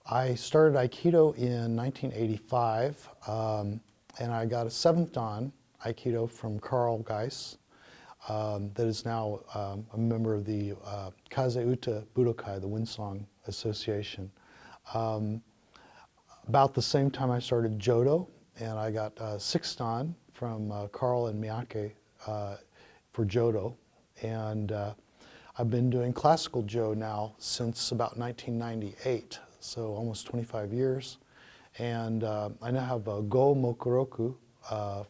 I started Aikido in 1985, and I got a 7th Dan Aikido from Carl Geiss, that is now a member of the Kaze-Uta Budokai, the Windsong Association. About the same time I started Jodo, and I got 6th Dan from Carl and Miyake for Jodo. And I've been doing classical Jo now since about 1998, so almost 25 years. And I now have a Go Mokuroku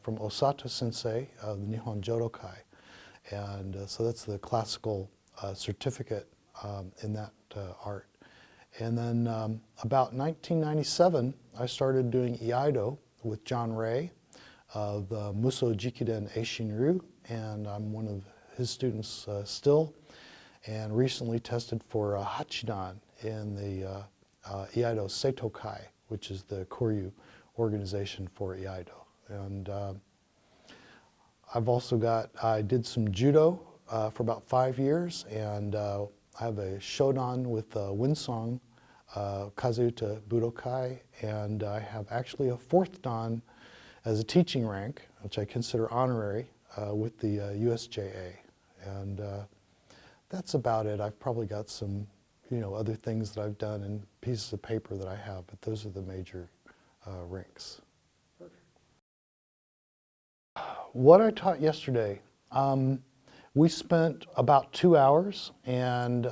from Osato Sensei of the Nihon Jodokai. And so that's the classical certificate in that art. And then about 1997, I started doing aikido with John Ray of the Muso Jikiden Eishin Ryu, and I'm one of his students still, and recently tested for Hachidan in the aikido Seitokai, which is the Koryu organization for aikido. And I've also I did some judo for about 5 years, and I have a shodan with Windsong Kaze-Uta Budokai, and I have actually a 4th Dan as a teaching rank, which I consider honorary, with the USJA. And that's about it. I've probably got some, other things that I've done and pieces of paper that I have, but those are the major ranks. What I taught yesterday, we spent about 2 hours, and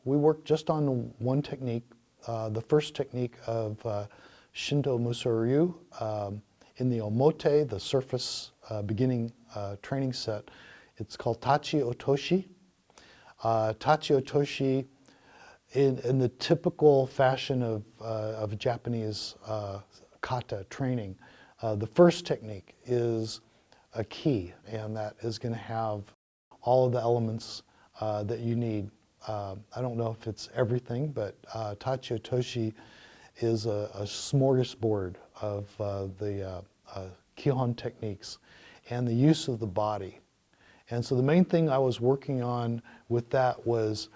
we worked just on one technique, the first technique of Shindo Muso Ryu in the Omote, the surface beginning training set. It's called Tachi Otoshi. Tachi Otoshi, in the typical fashion of Japanese kata training, the first technique is a key, and that is going to have all of the elements that you need. I don't know if it's everything, but Tachi Otoshi is a smorgasbord of the Kihon techniques and the use of the body. And so the main thing I was working on with that was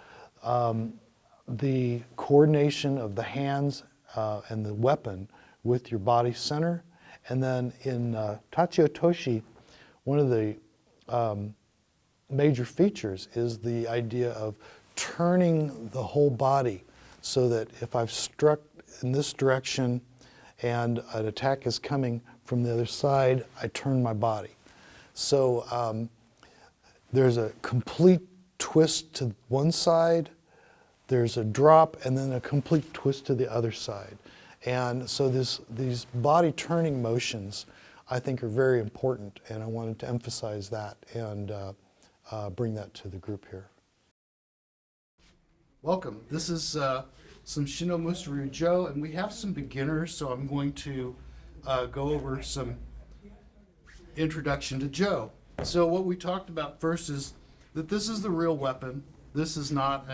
the coordination of the hands and the weapon with your body center. And then in Tachi Otoshi, one of the major features is the idea of turning the whole body, so that if I've struck in this direction and an attack is coming from the other side, I turn my body. So there's a complete twist to one side, there's a drop, and then a complete twist to the other side. And so these body turning motions, I think, are very important, and I wanted to emphasize that and bring that to the group here. Welcome. This is some Shindo Muso Ryu Jo, and we have some beginners, so I'm going to go over some introduction to Jo. So what we talked about first is that this is the real weapon. This is not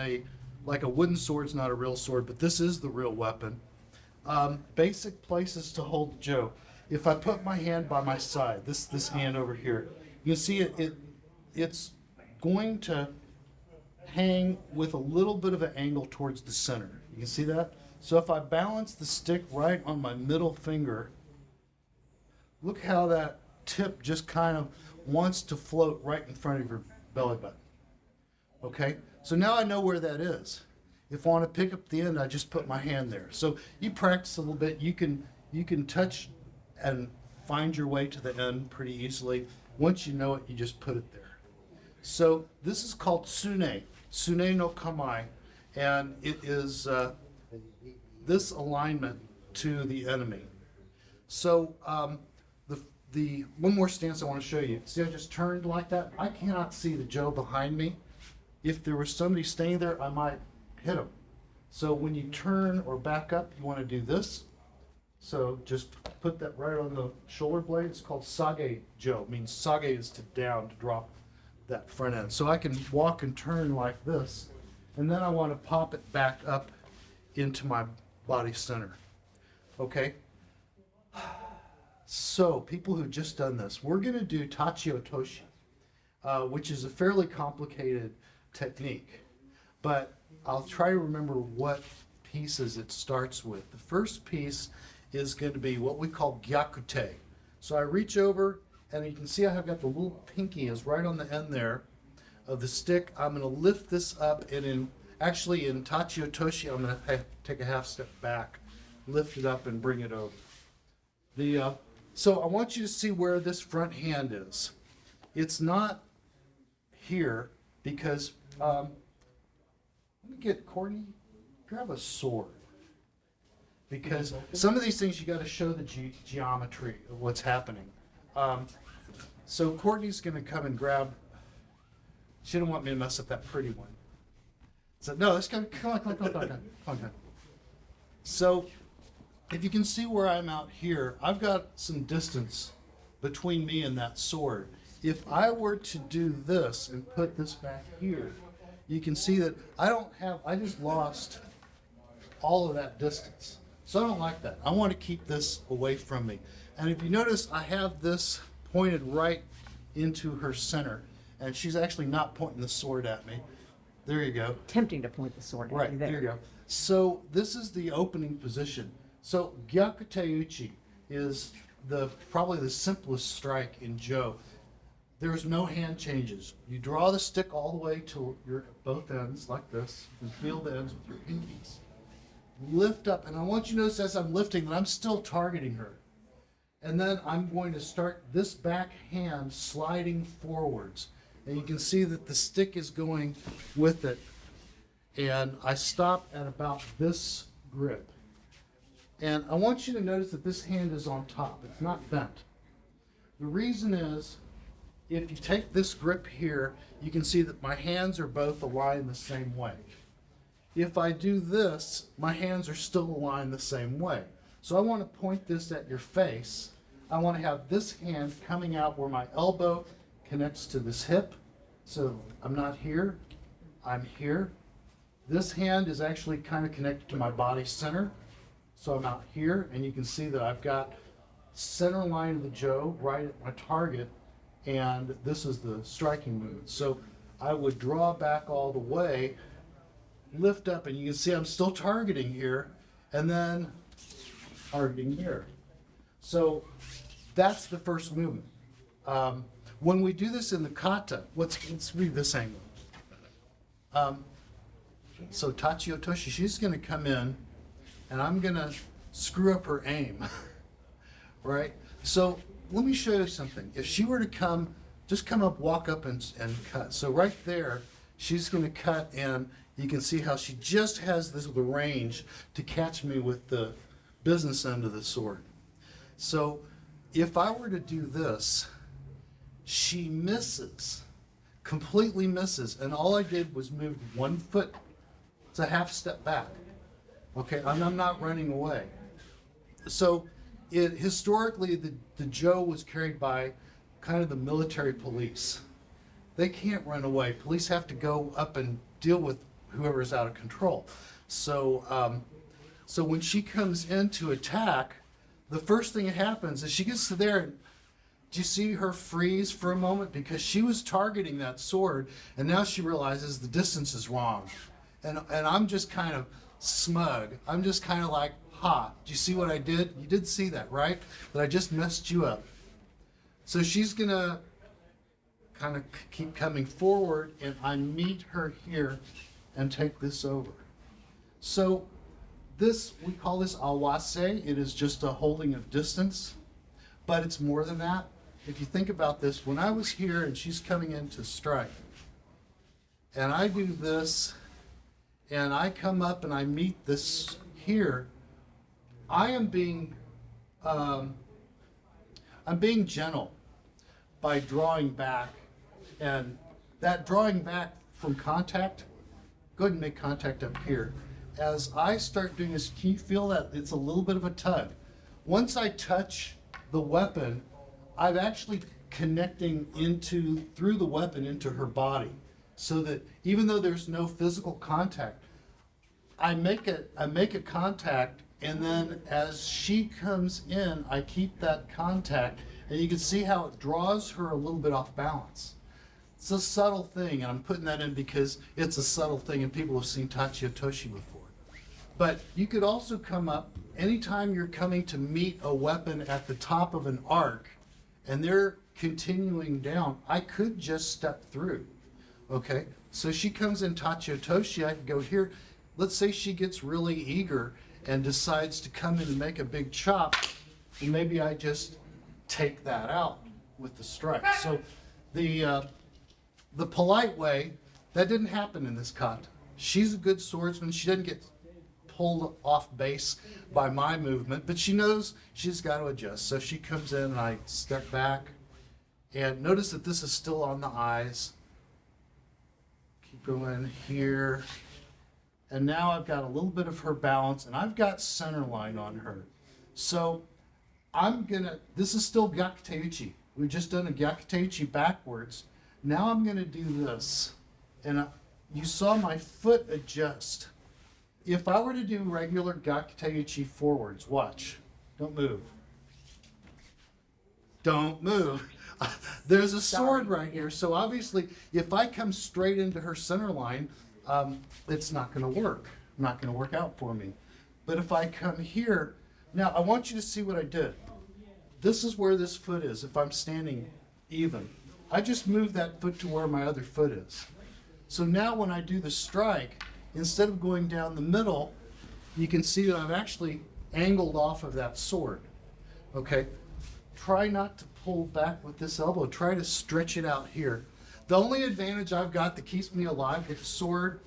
like a wooden sword's not a real sword, but this is the real weapon. Basic places to hold Jo. If I put my hand by my side, this hand over here, you can see it's going to hang with a little bit of an angle towards the center. You can see that? So if I balance the stick right on my middle finger, look how that tip just kind of wants to float right in front of your belly button. Okay? So now I know where that is. If I want to pick up the end, I just put my hand there. So you practice a little bit. You can touch and find your way to the end pretty easily. Once you know it, you just put it there. So this is called Tsune no Kamae, and it is this alignment to the enemy. So the one more stance I want to show you. See, I just turned like that. I cannot see the Jo behind me. If there was somebody staying there, I might hit him. So when you turn or back up, you want to do this. So just put that right on the shoulder blade. It's called Sage Jo. It means Sage is to down, to drop that front end. So I can walk and turn like this, and then I want to pop it back up into my body center. Okay? So people who've just done this, we're going to do Tachi Otoshi, which is a fairly complicated technique, but I'll try to remember what pieces it starts with. The first piece is going to be what we call Gyakute. So I reach over, and you can see I've got the little pinky is right on the end there of the stick. I'm going to lift this up, and in Tachi Otoshi, I'm going to take a half step back, lift it up, and bring it over. So I want you to see where this front hand is. It's not here because, let me get Courtney, grab a sword. Because some of these things you got to show the geometry of what's happening. So Courtney's going to come and grab. She didn't want me to mess up that pretty one. So no, let's go. Come on. So if you can see where I'm out here, I've got some distance between me and that sword. If I were to do this and put this back here, you can see that I just lost all of that distance. So I don't like that. I want to keep this away from me. And if you notice, I have this pointed right into her center, and she's actually not pointing the sword at me. There you go. Tempting to point the sword at Right, you there you go. So this is the opening position. So Gyakute uchi is probably the simplest strike in Jo. There's no hand changes. You draw the stick all the way to your both ends like this, and feel the ends with your pinkies. Lift up, and I want you to notice as I'm lifting that I'm still targeting her. And then I'm going to start this back hand sliding forwards. And you can see that the stick is going with it. And I stop at about this grip. And I want you to notice that this hand is on top. It's not bent. The reason is, if you take this grip here, you can see that my hands are both aligned the same way. If I do this, my hands are still aligned the same way. So I want to point this at your face. I want to have this hand coming out where my elbow connects to this hip. So I'm not here, I'm here. This hand is actually kind of connected to my body center. So I'm out here, and you can see that I've got center line of the Jo right at my target, and this is the striking movement. So I would draw back all the way, lift up, and you can see I'm still targeting here, and then targeting here. So that's the first movement. When we do this in the kata, let's read this angle. So Tachi Otoshi, she's going to come in, and I'm going to screw up her aim, right? So let me show you something. If she were to just come up, walk up and cut. So right there, she's going to cut, and you can see how she just has the range to catch me with the business end of the sword. So if I were to do this, she misses, completely misses, and all I did was move 1 foot. It's a half step back. Okay, I'm not running away. So historically, the Jo was carried by kind of the military police. They can't run away. Police have to go up and deal with whoever's out of control. So, so when she comes in to attack, the first thing that happens is she gets to there, and do you see her freeze for a moment? Because she was targeting that sword, and now she realizes the distance is wrong. And I'm just kind of smug. I'm just kind of like, ha, do you see what I did? You did see that, right? That I just messed you up. So she's going to kind of keep coming forward, and I meet her here and take this over. So this, we call this awase. It is just a holding of distance, but it's more than that. If you think about this, when I was here and she's coming in to strike, and I do this, and I come up and I meet this here, I am being gentle by drawing back, and that drawing back from contact, go ahead and make contact up here. As I start doing this, can you feel that it's a little bit of a tug? Once I touch the weapon, I'm actually connecting through the weapon into her body, so that even though there's no physical contact, I make a contact, and then as she comes in, I keep that contact, and you can see how it draws her a little bit off balance. It's a subtle thing, and I'm putting that in because it's a subtle thing, and people have seen Tachi Otoshi before. But you could also come up, anytime you're coming to meet a weapon at the top of an arc, and they're continuing down, I could just step through, okay? So she comes in Tachi Otoshi, I can go here. Let's say she gets really eager and decides to come in and make a big chop, and maybe I just take that out with the strike. So the polite way, that didn't happen in this kata. She's a good swordsman. She doesn't get pulled off base by my movement, but she knows she's got to adjust. So she comes in and I step back, and notice that this is still on the eyes. Keep going here. And now I've got a little bit of her balance, and I've got center line on her. So this is still Gyakute uchi. We've just done a Gyakute uchi backwards. Now I'm gonna do this. And you saw my foot adjust. If I were to do regular Gyakute uchi forwards, watch, don't move. Don't move. There's a sword right here, so obviously if I come straight into her center line, it's not going to work. Not going to work out for me. But if I come here, now I want you to see what I did. This is where this foot is if I'm standing even. I just moved that foot to where my other foot is. So now when I do the strike, instead of going down the middle, you can see that I've actually angled off of that sword. Okay? Try not to pull back with this elbow. Try to stretch it out here. The only advantage I've got that keeps me alive with the sword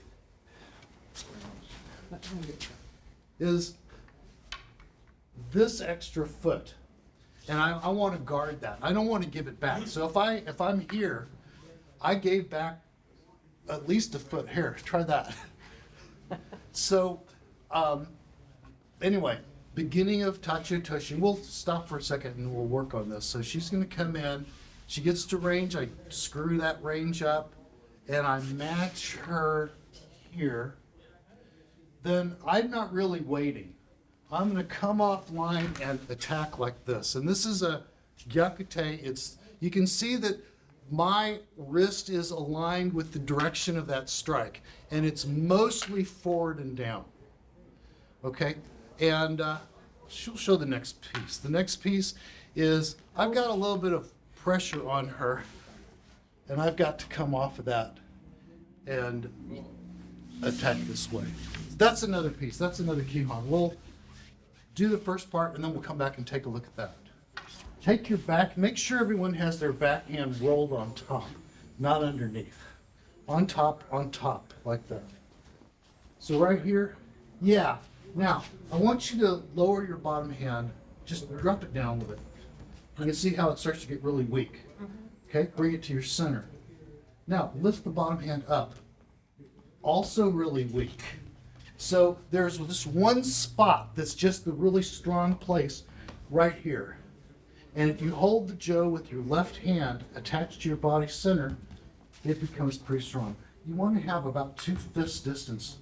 is this extra foot. And I want to guard that. I don't want to give it back. So if I'm here, I gave back at least a foot. Here, try that. So anyway, beginning of Tachi Otoshi. We'll stop for a second and we'll work on this. So she's going to come in. She gets to range. I screw that range up, and I match her here. Then I'm not really waiting. I'm going to come offline and attack like this. And this is a Gyakute. You can see that my wrist is aligned with the direction of that strike, and it's mostly forward and down. Okay? And she'll show the next piece. The next piece is I've got a little bit of pressure on her, and I've got to come off of that and attack this way. That's another piece. That's another kihon. We'll do the first part, and then we'll come back and take a look at that. Take your back. Make sure everyone has their backhand rolled on top, not underneath. On top, like that. So right here, yeah. Now, I want you to lower your bottom hand. Just drop it down with it. You can see how it starts to get really weak. Okay, bring it to your center. Now, lift the bottom hand up. Also really weak. So there's this one spot that's just the really strong place right here. And if you hold the Jo with your left hand attached to your body center, it becomes pretty strong. You want to have about 2 fists distance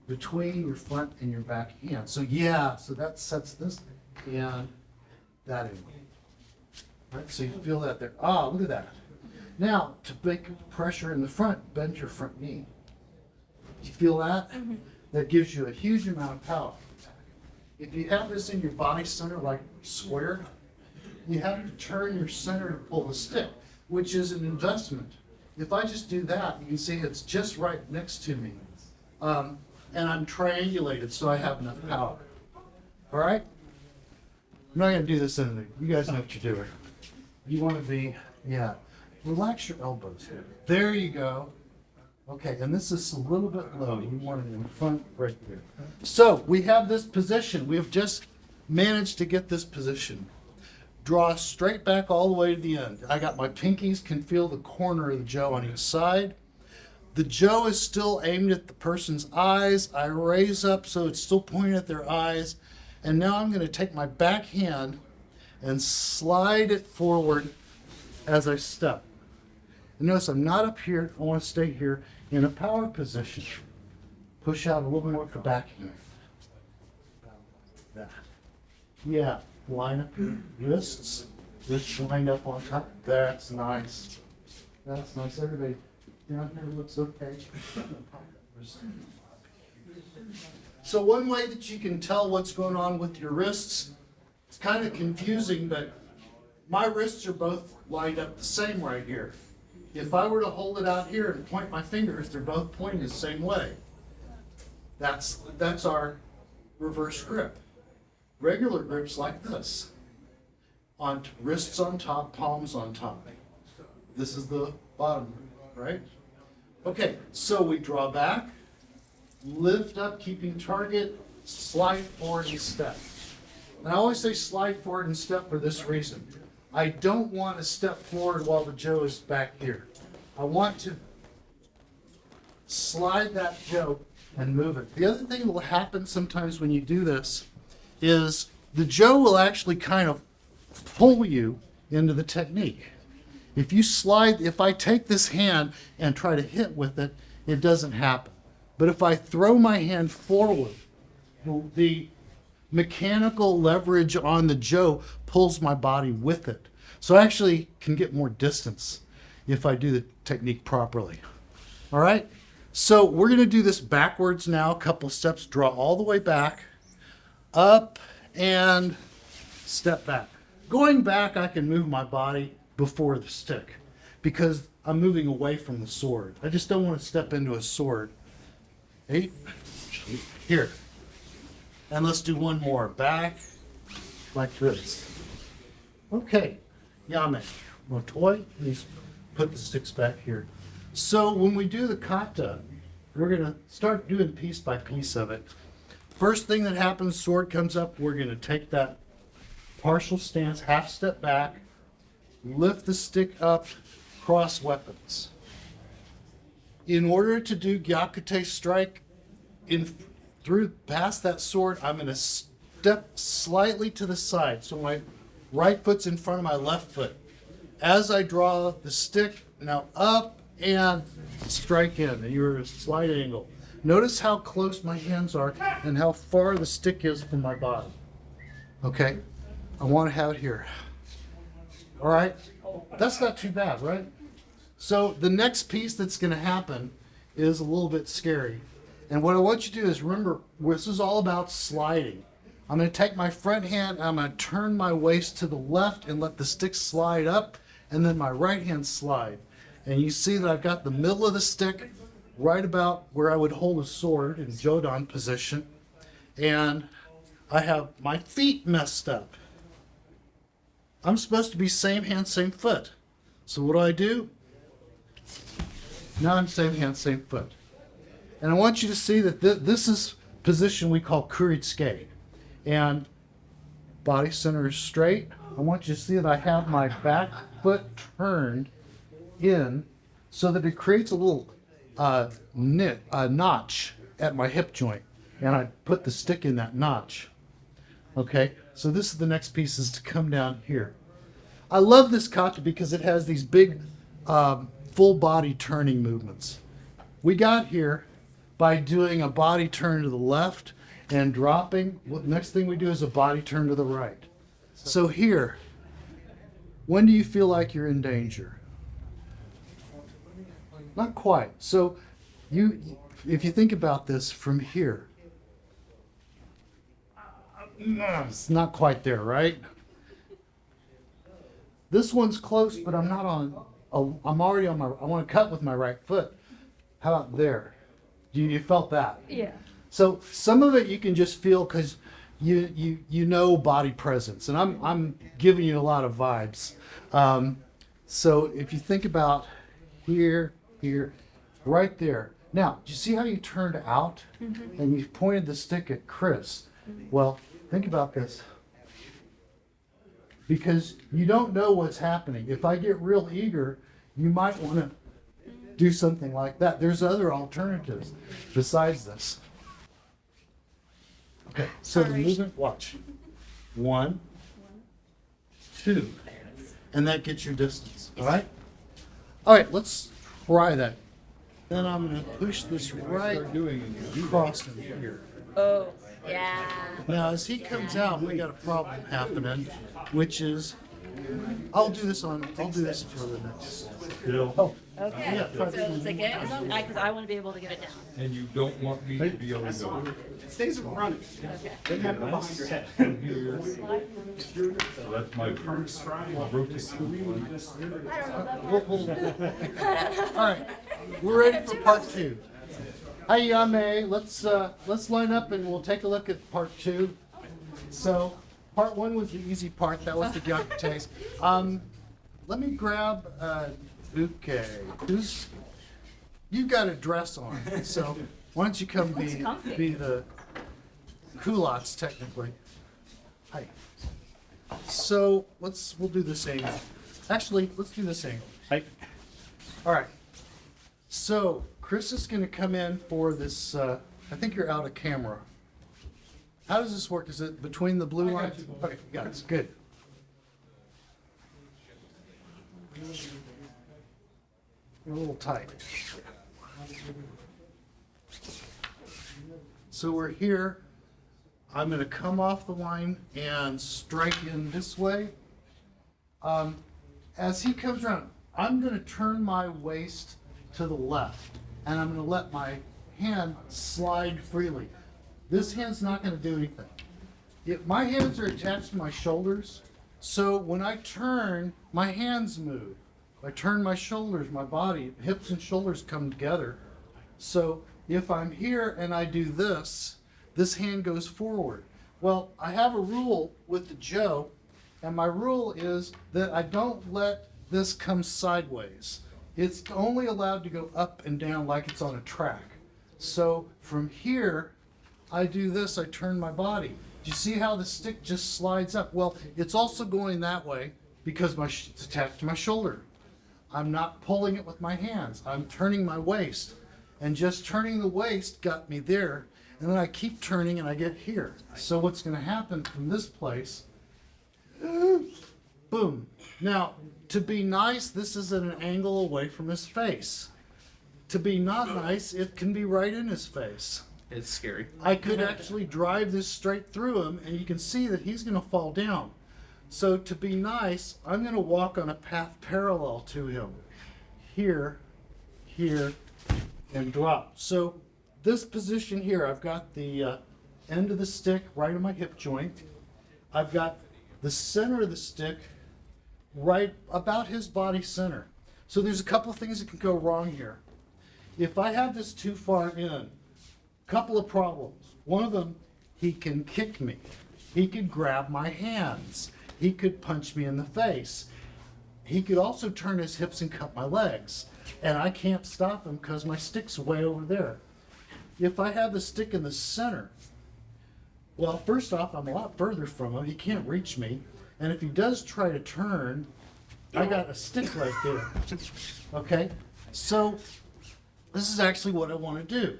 between your front and your back hand. So so that sets this and that in. Right, so you feel that there. Ah, look at that. Now, to make pressure in the front, bend your front knee. Do you feel that? Mm-hmm. That gives you a huge amount of power. If you have this in your body center like square, you have to turn your center to pull the stick, which is an investment. If I just do that, you can see it's just right next to me. And I'm triangulated, so I have enough power. All right? I'm not going to do this anything. You guys know what you're doing. You want to be, relax your elbows here. There you go. Okay, and this is a little bit low. You want it in front right there. So we have this position. We have just managed to get this position. Draw straight back all the way to the end. I got my pinkies, can feel the corner of the Jo on each side. The Jo is still aimed at the person's eyes. I raise up so it's still pointing at their eyes. And now I'm going to take my back hand and slide it forward as I step. And notice I'm not up here. I want to stay here in a power position. Push out a little more with the back hand. That. Yeah, line up your wrists. Wrists lined up on top. That's nice. That's nice. Everybody down here looks okay. So one way that you can tell what's going on with your wrists, it's kind of confusing, but my wrists are both lined up the same right here. If I were to hold it out here and point my fingers, they're both pointing the same way. That's our reverse grip. Regular grips like this. On wrists on top, palms on top. This is the bottom, right? Okay, so we draw back, lift up, keeping target, slide forward and step. And I always say slide forward and step for this reason. I don't want to step forward while the Joe is back here. I want to slide that Joe and move it. The other thing that will happen sometimes when you do this is the Joe will actually kind of pull you into the technique. If you slide, if I take this hand and try to hit with it, it doesn't happen. But if I throw my hand forward, the mechanical leverage on the Joe pulls my body with it. So I actually can get more distance if I do the technique properly. All right? So we're going to do this backwards now, a couple steps. Draw all the way back, up, and step back. Going back, I can move my body before the stick because I'm moving away from the sword. I just don't want to step into a sword. Hey, here. And let's do one more. Back, like this. Okay. Yame. Motoi. Please put the sticks back here. So when we do the kata, we're going to start doing piece by piece of it. First thing that happens, sword comes up, we're going to take that partial stance, half step back, lift the stick up, cross weapons. In order to do Gyakute strike through past that sword, I'm going to step slightly to the side. So my right foot's in front of my left foot. As I draw the stick, now up and strike in, and you're at a slight angle. Notice how close my hands are and how far the stick is from my body. Okay? I want to have it here. All right? That's not too bad, right? So the next piece that's going to happen is a little bit scary. And what I want you to do is remember, this is all about sliding. I'm going to take my front hand, I'm going to turn my waist to the left and let the stick slide up, and then my right hand slide. And you see that I've got the middle of the stick right about where I would hold a sword in Jodan position. And I have my feet messed up. I'm supposed to be same hand, same foot. So what do? Now I'm same hand, same foot. And I want you to see that this is position we call kuritsuke. And body center is straight. I want you to see that I have my back foot turned in so that it creates a little notch at my hip joint. And I put the stick in that notch. Okay, so this is the next piece, is to come down here. I love this kata because it has these big full body turning movements. We got here by doing a body turn to the left and dropping. Well, the next thing we do is a body turn to the right. So here, when do you feel like you're in danger? Not quite. So if you think about this from here, it's not quite there, right? This one's close, but I'm not on. I'm already on my. I want to cut with my right foot. How about there? You felt that? Yeah. So some of it you can just feel because you know body presence, and I'm giving you a lot of vibes. So if you think about here, right there. Now, do you see how you turned out and you pointed the stick at Chris? Well, think about this. Because you don't know what's happening. If I get real eager, you might want to do something like that. There's other alternatives besides this. Okay, so the movement, watch. 1, 2. And that gets your distance, all right? All right, let's try that. Then I'm going to push this right across in here. Oh, yeah. Now, as he comes out, we got a problem happening, which is I'll do this for the next. Bill, Oh, Okay, Yeah, so try to- it's like, because I want to be able to get it down. and you don't want me to be able to go. It stays in front. Okay. Then have it behind your head. Here, so that's my rotation. All right, we're ready for part 2. Hi, Yame. Let's line up and we'll take a look at part 2. So, part 1 was the easy part. That was the Gyakute. Let me grab Uke. You've got a dress on, so why don't you come be the culottes technically. Hi. So we'll do the same. Actually, let's do the same. Hi. All right. So Chris is going to come in for this. I think you're out of camera. How does this work? Is it between the blue lines? Okay, got it. Good. You're a little tight. So we're here. I'm going to come off the line and strike in this way. As he comes around, I'm going to turn my waist to the left, and I'm going to let my hand slide freely. This hand's not going to do anything. My hands are attached to my shoulders, so when I turn, my hands move. I turn my shoulders, my body, hips and shoulders come together. So if I'm here and I do this, this hand goes forward. Well, I have a rule with the Jo, and my rule is that I don't let this come sideways. It's only allowed to go up and down like it's on a track. So from here, I do this, I turn my body. Do you see how the stick just slides up? Well, it's also going that way because it's attached to my shoulder. I'm not pulling it with my hands. I'm turning my waist. And just turning the waist got me there. And then I keep turning and I get here. So what's going to happen from this place, boom. Now, to be nice, this is at an angle away from his face. To be not nice, it can be right in his face. It's scary. I could actually drive this straight through him, and you can see that he's going to fall down. So to be nice, I'm going to walk on a path parallel to him. Here, here, and drop. So this position here, I've got the end of the stick right on my hip joint. I've got the center of the stick right about his body center. So there's a couple of things that can go wrong here. If I have this too far in, couple of problems. One of them, he can kick me. He could grab my hands. He could punch me in the face. He could also turn his hips and cut my legs. And I can't stop him because my stick's way over there. If I have the stick in the center, well, first off, I'm a lot further from him. He can't reach me. And if he does try to turn, I got a stick right there. Okay? So this is actually what I want to do.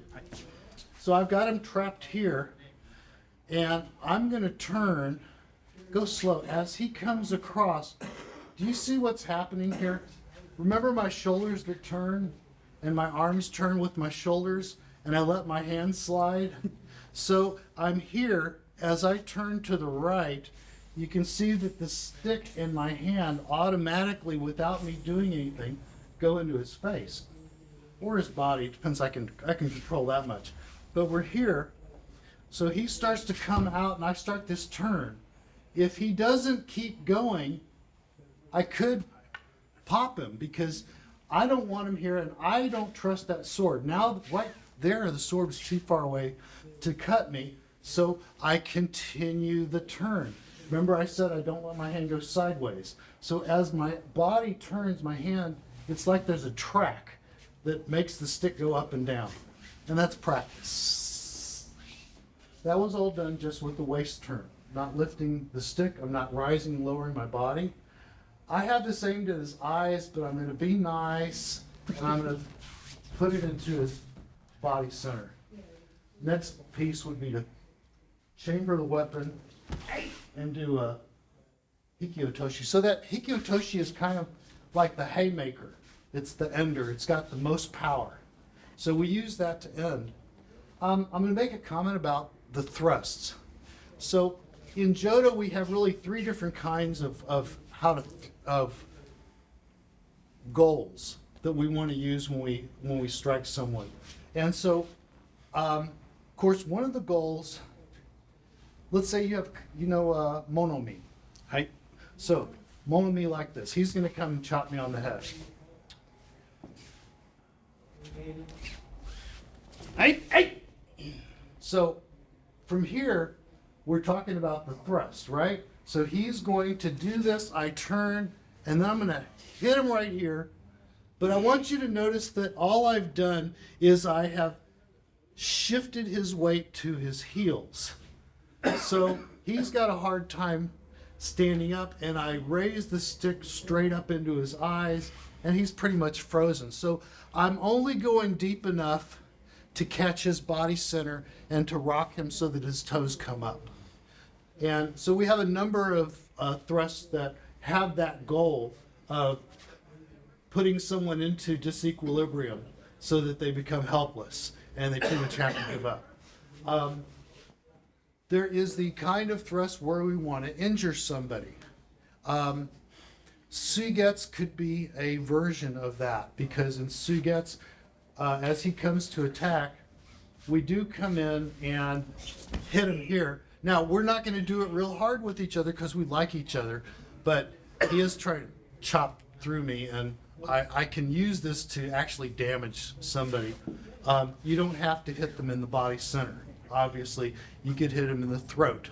So I've got him trapped here, and I'm going to turn, go slow. As he comes across, do you see what's happening here? Remember my shoulders that turn, and my arms turn with my shoulders, and I let my hands slide? So I'm here, as I turn to the right, you can see that the stick in my hand automatically, without me doing anything, go into his face. Or his body, it depends, I can control that much. But we're here, so he starts to come out and I start this turn. If he doesn't keep going, I could pop him because I don't want him here and I don't trust that sword. Now, right there, the sword is too far away to cut me, so I continue the turn. Remember I said I don't let my hand go sideways. So as my body turns, my hand, it's like there's a track that makes the stick go up and down. And that's practice. That was all done just with the waist turn. Not lifting the stick, I'm not rising and lowering my body. I have this aimed at his eyes, but I'm going to be nice, and I'm going to put it into his body center. Next piece would be to chamber the weapon and do a Hiki Otoshi. So that Hiki Otoshi is kind of like the haymaker. It's the ender. It's got the most power. So we use that to end. I'm going to make a comment about the thrusts. So in Jodo, we have really 3 different kinds of of goals that we want to use when we strike someone. And so, of course, one of the goals, let's say you have, monomi. Hi. So, monomi like this. He's going to come and chop me on the head. Hey. So, from here, we're talking about the thrust, right? So he's going to do this, I turn, and then I'm going to hit him right here. But I want you to notice that all I've done is I have shifted his weight to his heels. So he's got a hard time standing up, and I raise the stick straight up into his eyes, and he's pretty much frozen. So I'm only going deep enough to catch his body center and to rock him so that his toes come up. And so we have a number of thrusts that have that goal of putting someone into disequilibrium so that they become helpless and they pretty much have to give up. There is the kind of thrust where we want to injure somebody. Sugets could be a version of that, because in Sugets, as he comes to attack, we do come in and hit him here. Now, we're not going to do it real hard with each other because we like each other, but he is trying to chop through me, and I can use this to actually damage somebody. You don't have to hit them in the body center. Obviously, you could hit them in the throat.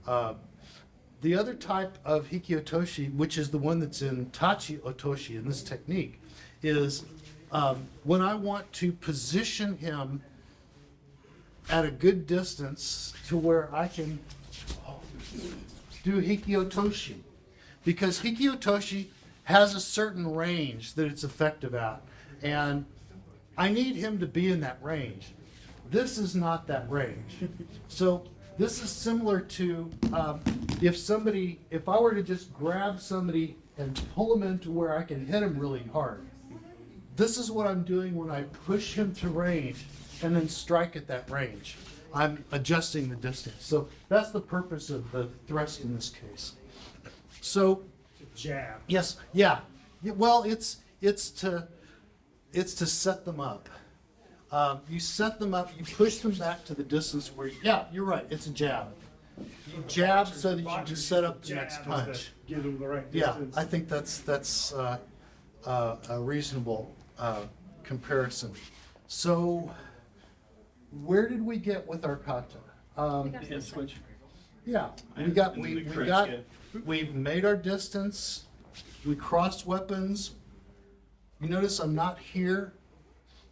The other type of Hiki Otoshi, which is the one that's in Tachi Otoshi in this technique, is when I want to position him at a good distance to where I can do Hiki Otoshi. Because Hiki Otoshi has a certain range that it's effective at, and I need him to be in that range. This is not that range. So this is similar to if I were to just grab somebody and pull him into where I can hit him really hard. This is what I'm doing when I push him to range and then strike at that range. I'm adjusting the distance. So that's the purpose of the thrust in this case. So, Jab. yes, yeah. Well, it's to set them up. You set them up, you push them back to the distance where, you're right, it's a jab. You jab so that you can set up the next punch. Give them the right Yeah, distance. I think that's a reasonable comparison. So, where did we get with our kata? And switch. Yeah, we made our distance. We crossed weapons. You notice I'm not here.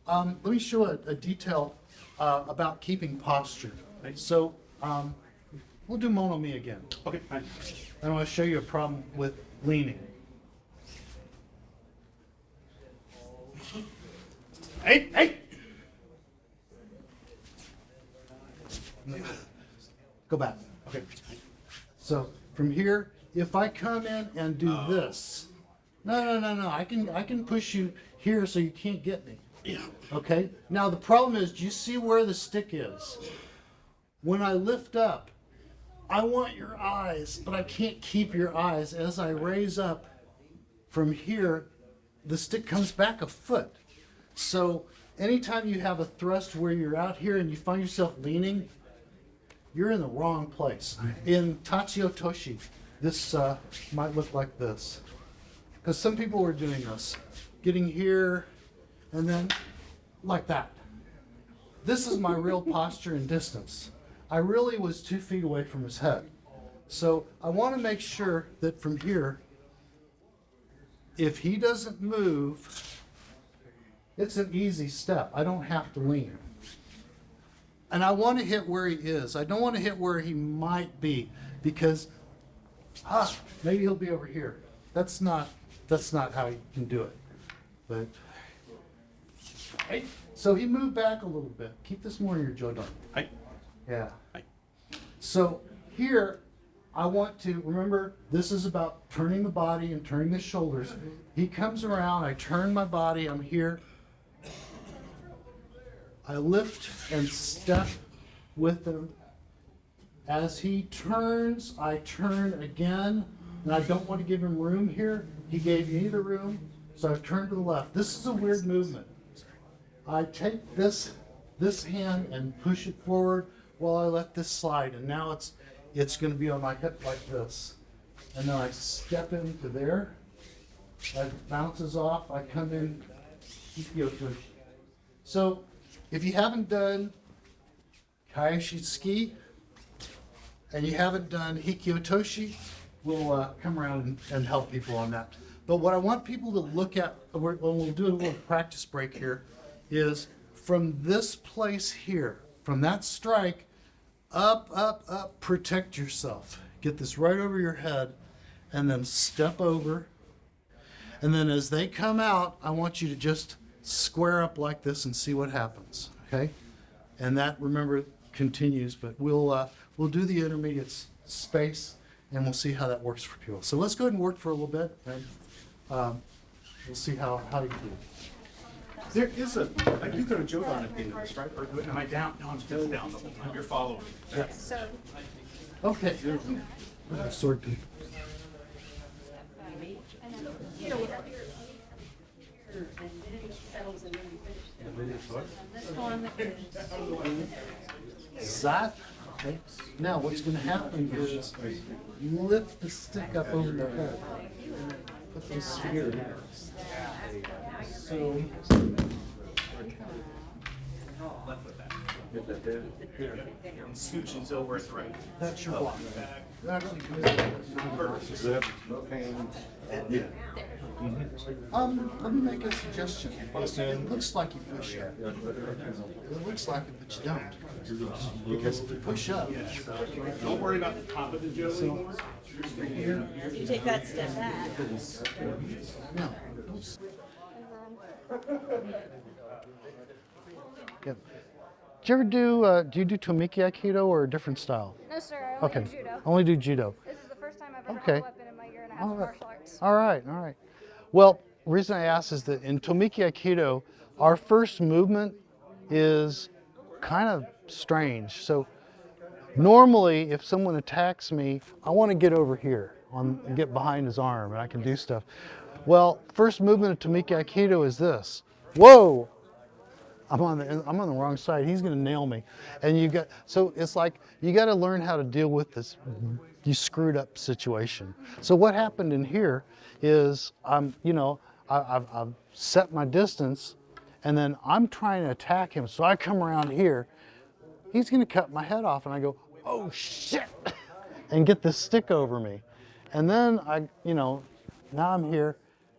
Let me show a detail about keeping posture. So we'll do mono-mi again. Okay, fine. I want to show you a problem with leaning. Hey! Go back. Okay. So from here, if I come in and do this, no, I can push you here so you can't get me. Yeah. Okay. Now the problem is, do you see where the stick is? When I lift up, I want your eyes, but I can't keep your eyes. As I raise up from here, the stick comes back a foot. So anytime you have a thrust where you're out here and you find yourself leaning, you're in the wrong place. In Tachi Otoshi, this might look like this. Because some people were doing this, getting here and then like that. This is my real posture and distance. I really was 2 feet away from his head. So I want to make sure that from here, if he doesn't move, it's an easy step. I don't have to lean. And I want to hit where he is. I don't want to hit where he might be, because maybe he'll be over here. That's not how you can do it. But hey, so he moved back a little bit. Keep this more in your jodo. Hi. Yeah. Hi. So here, I want to remember, this is about turning the body and turning the shoulders. He comes around, I turn my body, I'm here. I lift and step with him. As he turns, I turn again, And I don't want to give him room here. He gave me the room, so I've turned to the left. This is a weird movement. I take this hand and push it forward while I let this slide, and now it's going to be on my hip like this. And then I step into there. That bounces off. I come in Tachi Otoshi. So if you haven't done Kayashi Ski and you haven't done Hiki Otoshi, we'll come around and help people on that. But what I want people to look at, when we'll do a little practice break here, is from this place here, from that strike, up, up, up, protect yourself. Get this right over your head, and then step over. And then as they come out, I want you to just square up like this and see what happens, okay? And that, remember, continues, but we'll do the intermediate space, and we'll see how that works for people. So let's go ahead and work for a little bit, and we'll see how you do. There is a you got a joke on it in this, right? Or am I down? No, I'm still down the whole time. You're following. So, Okay. Sword team. this one, That. Okay. Now what's going to happen is you lift the stick up over your head. Put the sphere there. So Scooch until we're right. that's your block. It actually comes let me make a suggestion. It looks like you push up. It looks like it, but you don't. Because if you push up, Don't worry about the top of the joke. so here, you take that step back. no. Yep. Do you ever do you do Tomiki Aikido or a different style? No, sir. I only Okay. do judo. Only do judo. This is the first time I've ever Okay. had a weapon in my year and a half of martial arts. All right, all right. Well, the reason I asked is that in Tomiki Aikido, our first movement is kind of strange. So normally, if someone attacks me, I want to get over here, get behind his arm, and I can do stuff. Well, first movement of Tomiki Aikido is this. Whoa! I'm on the wrong side. He's going to nail me, and so it's like you got to learn how to deal with this you screwed up situation. So what happened in here is I've set my distance, and then I'm trying to attack him. So I come around here. He's going to cut my head off, and I go, oh shit, and get this stick over me, and then now I'm here.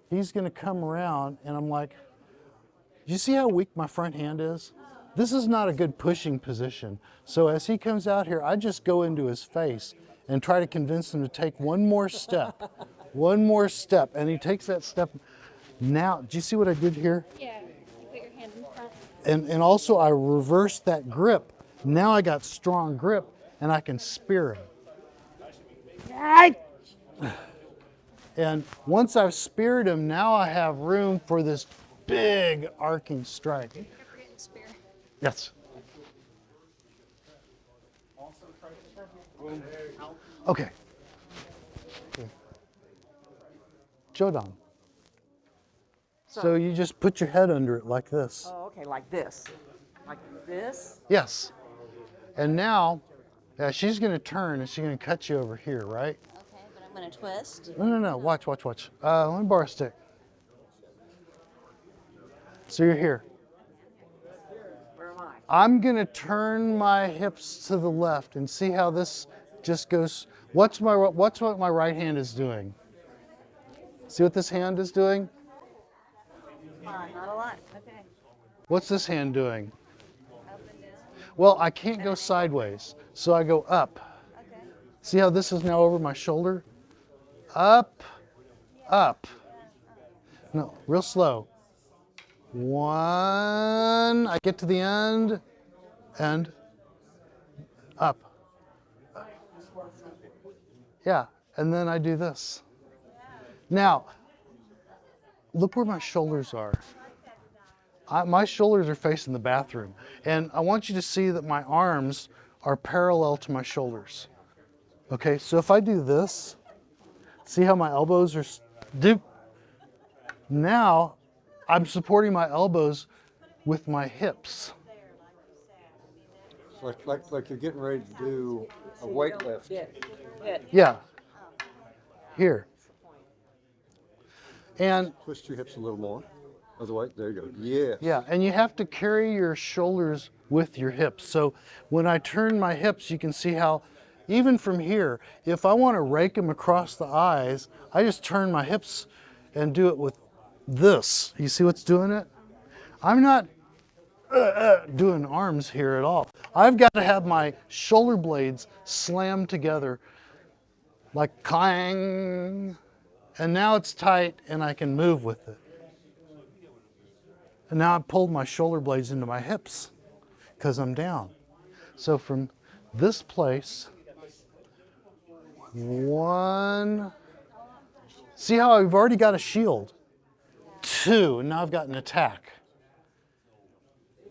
He's going to come around, and I'm like. You see how weak my front hand is? This is not a good pushing position. So as he comes out here, I just go into his face and try to convince him to take one more step. And he takes that step. Now, do you see what I did here? Yeah. You put your hand in front. And also I reversed that grip. Now I got strong grip and I can spear him. And once I've speared him, now I have room for this big arcing strike. You're forgetting the spear. Yes. Okay. Jodan. So you just put your head under it like this. Oh, okay, like this. Like this? Yes. And now, she's going to turn and she's going to cut you over here, right? Okay, but I'm gonna twist. No. Watch. Let me borrow a stick. So you're here. Where am I? I'm going to turn my hips to the left and see how this just goes. Watch what my right hand is doing. See what this hand is doing? Not a lot. Okay. What's this hand doing? Well, I can't go sideways, so I go up. Okay. See how this is now over my shoulder? Up, up. No, real slow. One, I get to the end, and up. Yeah, and then I do this. Now, look where my shoulders are. My shoulders are facing the bathroom, and I want you to see that my arms are parallel to my shoulders. Okay, so if I do this, See how my elbows are dip. Now I'm supporting my elbows with my hips. It's like you're getting ready to do a weight lift. Yeah. Here. And Twist your hips a little more. Other way. There you go. Yes. yeah, and you have to carry your shoulders with your hips. So when I turn my hips, you can see how even from here, if I want to rake them across the eyes, I just turn my hips and do it with this. You see what's doing it? I'm not doing arms here at all. I've got to have my shoulder blades slammed together like clang, and now it's tight and I can move with it. And now I've pulled my shoulder blades into my hips because I'm down. So from this place, one, see how I've already got a shield? Two, and now I've got an attack.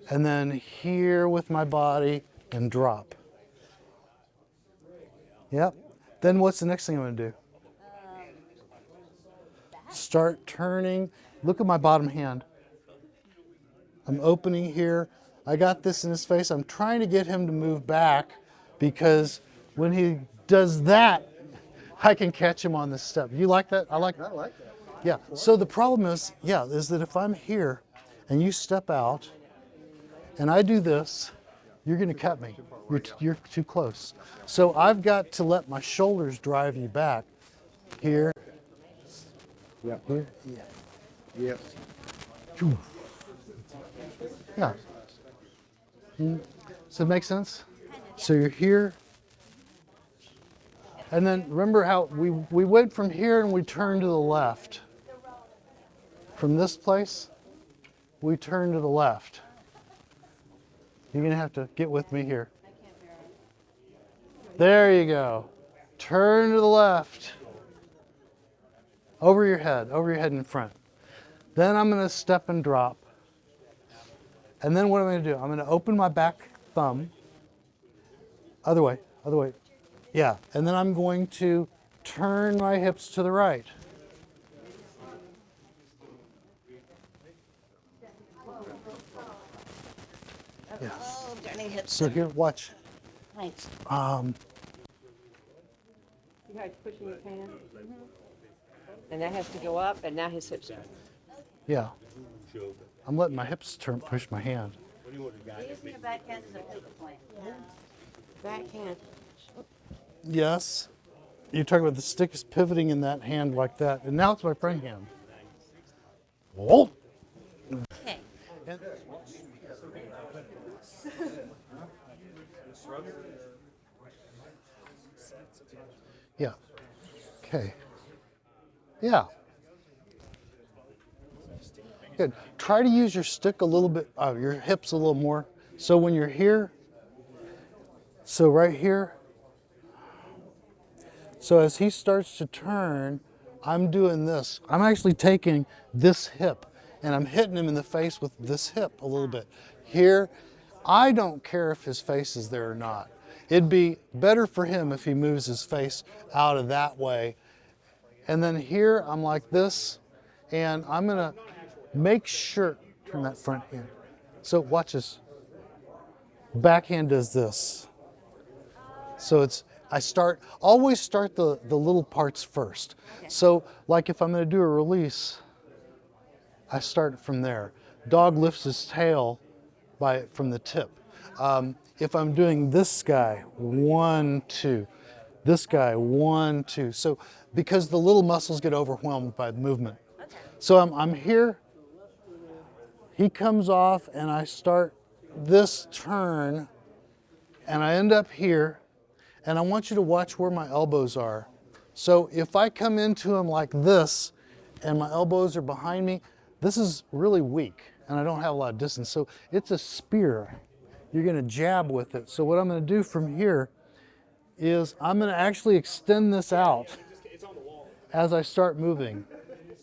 And then here with my body and drop. Yep. Then what's the next thing I'm gonna do? Start turning. Look at my bottom hand. I'm opening here. I got this in his face. I'm trying to get him to move back because when he does that, I can catch him on this step. You like that? I like that. Yeah. So the problem is that if I'm here and you step out and I do this, you're going to cut me. You're too close. So I've got to let my shoulders drive you back. Here. Yeah. Here. Yeah. Yes. Yeah. Does that make sense? So you're here. And then remember how we went from here and we turned to the left. From this place, we turn to the left. You're going to have to get with me here. There you go. Turn to the left. Over your head in front. Then I'm going to step and drop. And then what am I going to do? I'm going to open my back thumb. Other way. Yeah, and then I'm going to turn my hips to the right. Yeah. Oh, turning hips. So here, watch. Thanks. You guys pushing his hand? And that has to go up, and now his hips. Yeah. I'm letting my hips push my hand. Using a backhand as a pivot point. Backhand. Yes. You're talking about the stick is pivoting in that hand like that, and now it's my front hand. Whoa. Okay. And- Yeah. Okay. Yeah. Good. Try to use your stick a little bit, your hips a little more. So when you're here, so right here, so as he starts to turn, I'm doing this. I'm actually taking this hip and I'm hitting him in the face with this hip a little bit. Here, I don't care if his face is there or not. It'd be better for him if he moves his face out of that way. And then here, I'm like this, and I'm gonna make sure, turn that front hand. So watch this. Backhand does this. So it's, always start the little parts first. So like if I'm gonna do a release, I start from there. Dog lifts his tail from the tip. If I'm doing this guy, 1, 2. This guy, 1, 2. So because the little muscles get overwhelmed by the movement. So I'm here, he comes off and I start this turn and I end up here, and I want you to watch where my elbows are. So if I come into him like this and my elbows are behind me, this is really weak and I don't have a lot of distance. So it's a spear. You're gonna jab with it. So what I'm gonna do from here is I'm gonna actually extend this out as I start moving.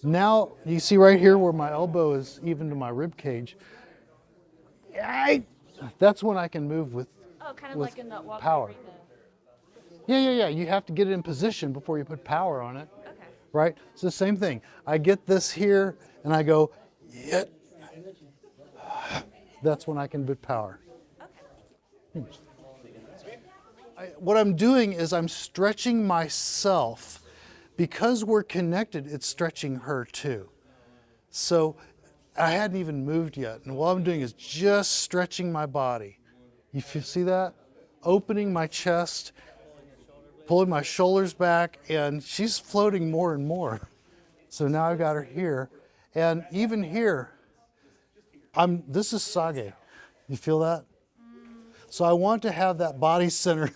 Now, you see right here where my elbow is even to my rib cage. That's when I can move with Oh, kind of with like in the walk power. arena. Yeah. You have to get it in position before you put power on it. Okay. right? It's the same thing. I get this here and I go, yeah. That's when I can put power. What I'm doing is I'm stretching myself. Because we're connected, it's stretching her too. So I hadn't even moved yet. And what I'm doing is just stretching my body. You see that? Opening my chest, pulling my shoulders back, and she's floating more and more. So now I've got her here. And even here, this is sage. You feel that? So I want to have that body center.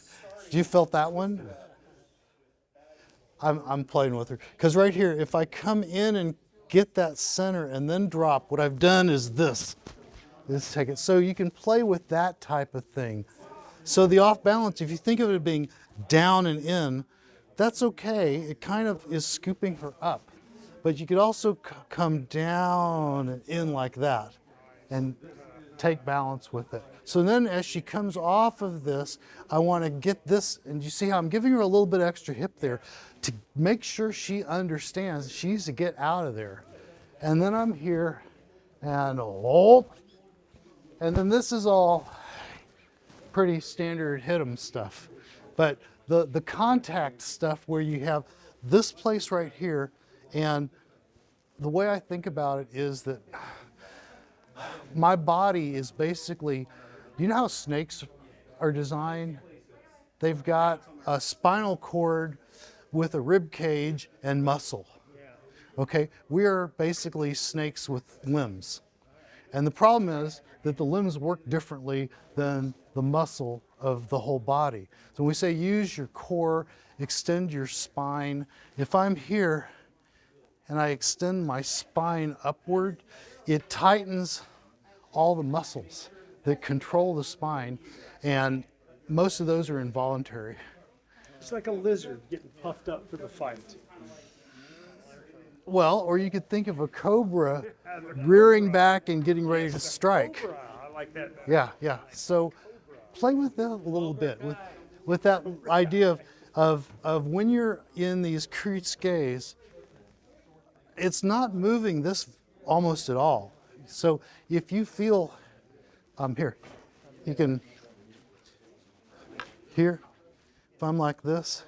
Do you felt that one? I'm playing with her. Because right here, if I come in and get that center and then drop, what I've done is this. Let's take it. So you can play with that type of thing. So the off balance, if you think of it being down and in, that's okay. It kind of is scooping her up. But you could also come down and in like that and take balance with it. So then as she comes off of this, I want to get this, and you see how I'm giving her a little bit extra hip there to make sure she understands she needs to get out of there. And then I'm here and hold. And then this is all pretty standard hit 'em stuff. But the contact stuff where you have this place right here, and the way I think about it is that my body is basically, you know how snakes are designed? They've got a spinal cord with a rib cage and muscle. Okay, we are basically snakes with limbs. And the problem is that the limbs work differently than the muscle of the whole body. So when we say use your core, extend your spine, if I'm here and I extend my spine upward, it tightens all the muscles that control the spine, and most of those are involuntary. It's like a lizard getting puffed up for the fight. Well, or you could think of a cobra rearing back and getting ready to strike. I like that. Yeah. So play with that a little bit, with that idea of when you're in these kuritsukeis, it's not moving this almost at all. So if you feel, here, you can, here, if I'm like this.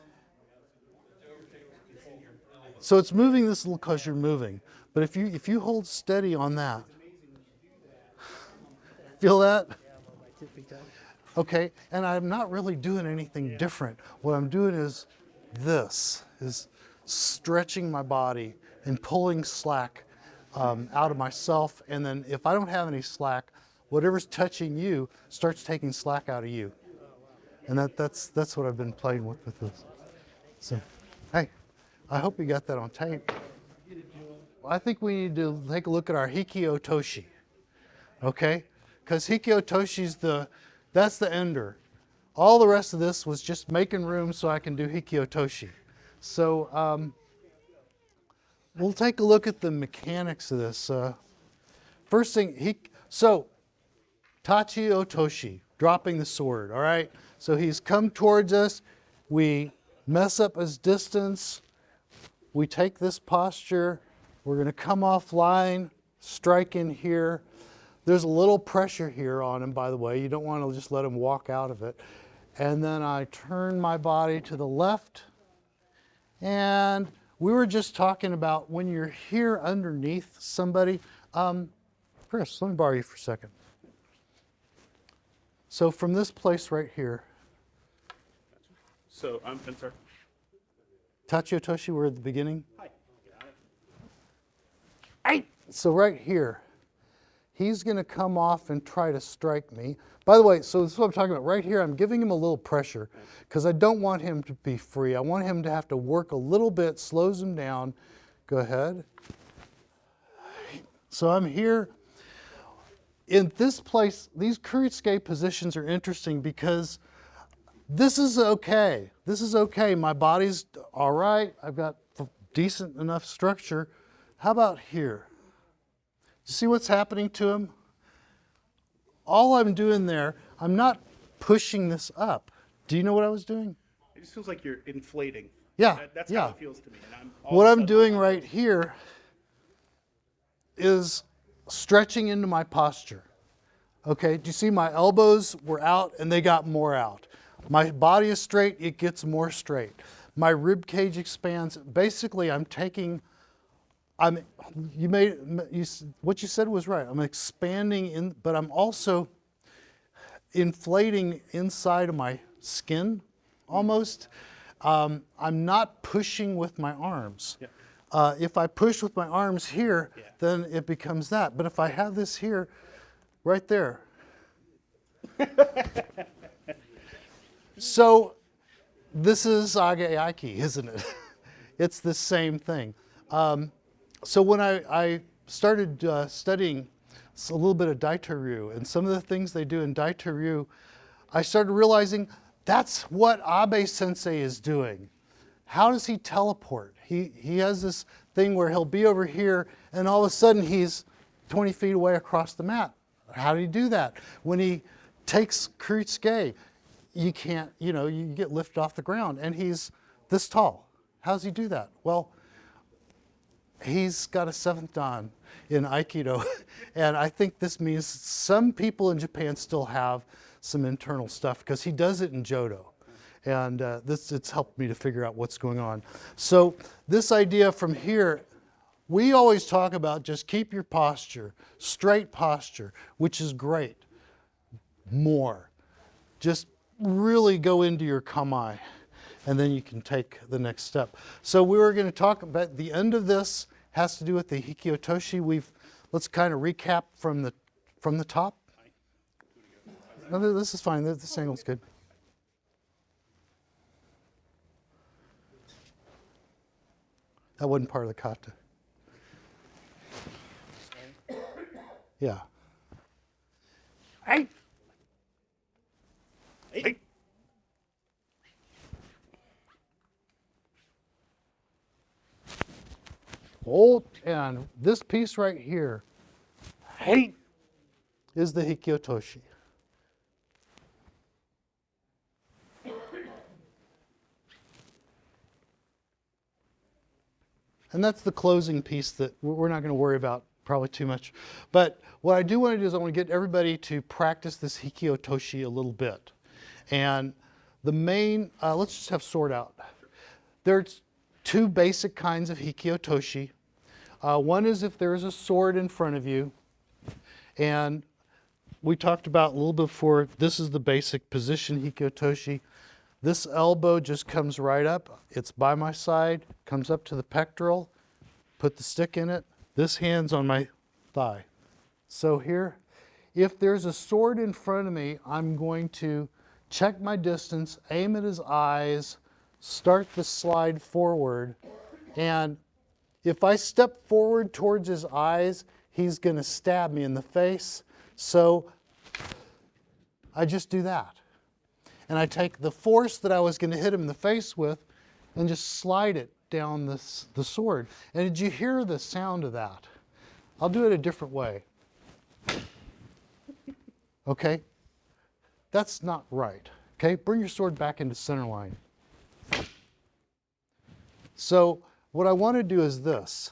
So it's moving this little because you're moving. But if you hold steady on that, feel that? Okay, and I'm not really doing anything different. What I'm doing is this, is stretching my body and pulling slack out of myself, and then if I don't have any slack, whatever's touching you starts taking slack out of you. And that's what I've been playing with this. So, hey, I hope you got that on tape. Well, I think we need to take a look at our Hiki Otoshi, okay? Because Hiki Otoshi's that's the ender. All the rest of this was just making room so I can do Hiki Otoshi. So, we'll take a look at the mechanics of this. First thing, Tachi Otoshi, dropping the sword, all right? So he's come towards us, we mess up his distance, we take this posture, we're gonna come offline, strike in here. There's a little pressure here on him, by the way. You don't wanna just let him walk out of it. And then I turn my body to the left, and we were just talking about when you're here underneath somebody. Chris, let me borrow you for a second. So from this place right here. So I'm sorry. Tachi Otoshi, we're at the beginning. Hi. So right here, he's going to come off and try to strike me. By the way, so this is what I'm talking about. Right here, I'm giving him a little pressure because I don't want him to be free. I want him to have to work a little bit, slows him down. Go ahead. So I'm here. In this place, these kuritsuke positions are interesting because this is okay. This is okay. My body's all right. I've got decent enough structure. How about here? See what's happening to him? All I'm doing there, I'm not pushing this up. Do you know what I was doing? It just feels like you're inflating. Yeah, That's yeah. how it feels to me. And all What of a I'm sudden, doing right here is stretching into my posture. Okay, do you see my elbows were out and they got more out? My body is straight, it gets more straight. My rib cage expands. Basically, what you said was right. I'm expanding in, but I'm also inflating inside of my skin almost. I'm not pushing with my arms. Yeah. If I push with my arms here, Yeah. then it becomes that. But if I have this here, right there. So this is Aiki, isn't it? It's the same thing. So when I started studying a little bit of Daito Ryu and some of the things they do in Daito Ryu, I started realizing that's what Abe Sensei is doing. How does he teleport? He has this thing where he'll be over here and all of a sudden he's 20 feet away across the mat. How did he do that? When he takes Kuritsuke, you can't, you get lifted off the ground and he's this tall. How does he do that? Well, he's got a 7th dan in Aikido, and I think this means some people in Japan still have some internal stuff because he does it in Jodo. And it's helped me to figure out what's going on. So this idea from here, we always talk about just keep your posture, straight posture, which is great. More. Just really go into your kamae, and then you can take the next step. So we were going to talk about the end of this has to do with the Hiki Otoshi. Let's kind of recap from the top. No, this is fine. This angle's good. That wasn't part of the kata. Yeah. Hey. Hey. Hold, and this piece right here, hey, is the Hiki Otoshi. And that's the closing piece that we're not going to worry about probably too much. But what I do want to do is I want to get everybody to practice this Hiki Otoshi a little bit. And the main, let's just have sword out. There's 2 basic kinds of Hiki Otoshi. One is if there is a sword in front of you. And we talked about a little bit before, this is the basic position Hiki Otoshi. This elbow just comes right up. It's by my side, comes up to the pectoral, put the stick in it. This hand's on my thigh. So here, if there's a sword in front of me, I'm going to check my distance, aim at his eyes, start the slide forward, and if I step forward towards his eyes, he's going to stab me in the face. So I just do that. And I take the force that I was going to hit him in the face with and just slide it down the sword. And did you hear the sound of that? I'll do it a different way. Okay? That's not right. Okay? Bring your sword back into center line. So what I want to do is this.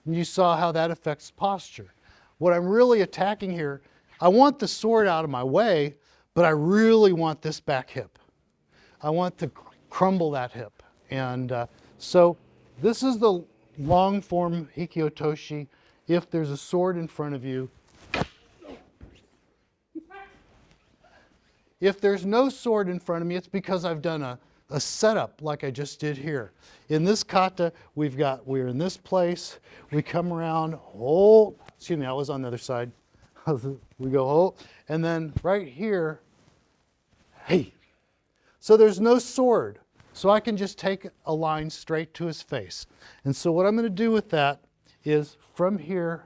You saw how that affects posture. What I'm really attacking here, I want the sword out of my way, but I really want this back hip. I want to crumble that hip. And so this is the long form Hiki Otoshi. If there's a sword in front of you. If there's no sword in front of me, it's because I've done a setup like I just did here. In this kata, we're in this place, we come around, hold, excuse me, I was on the other side. We go hold, and then right here, hey. So there's no sword. So I can just take a line straight to his face. And so what I'm going to do with that is from here,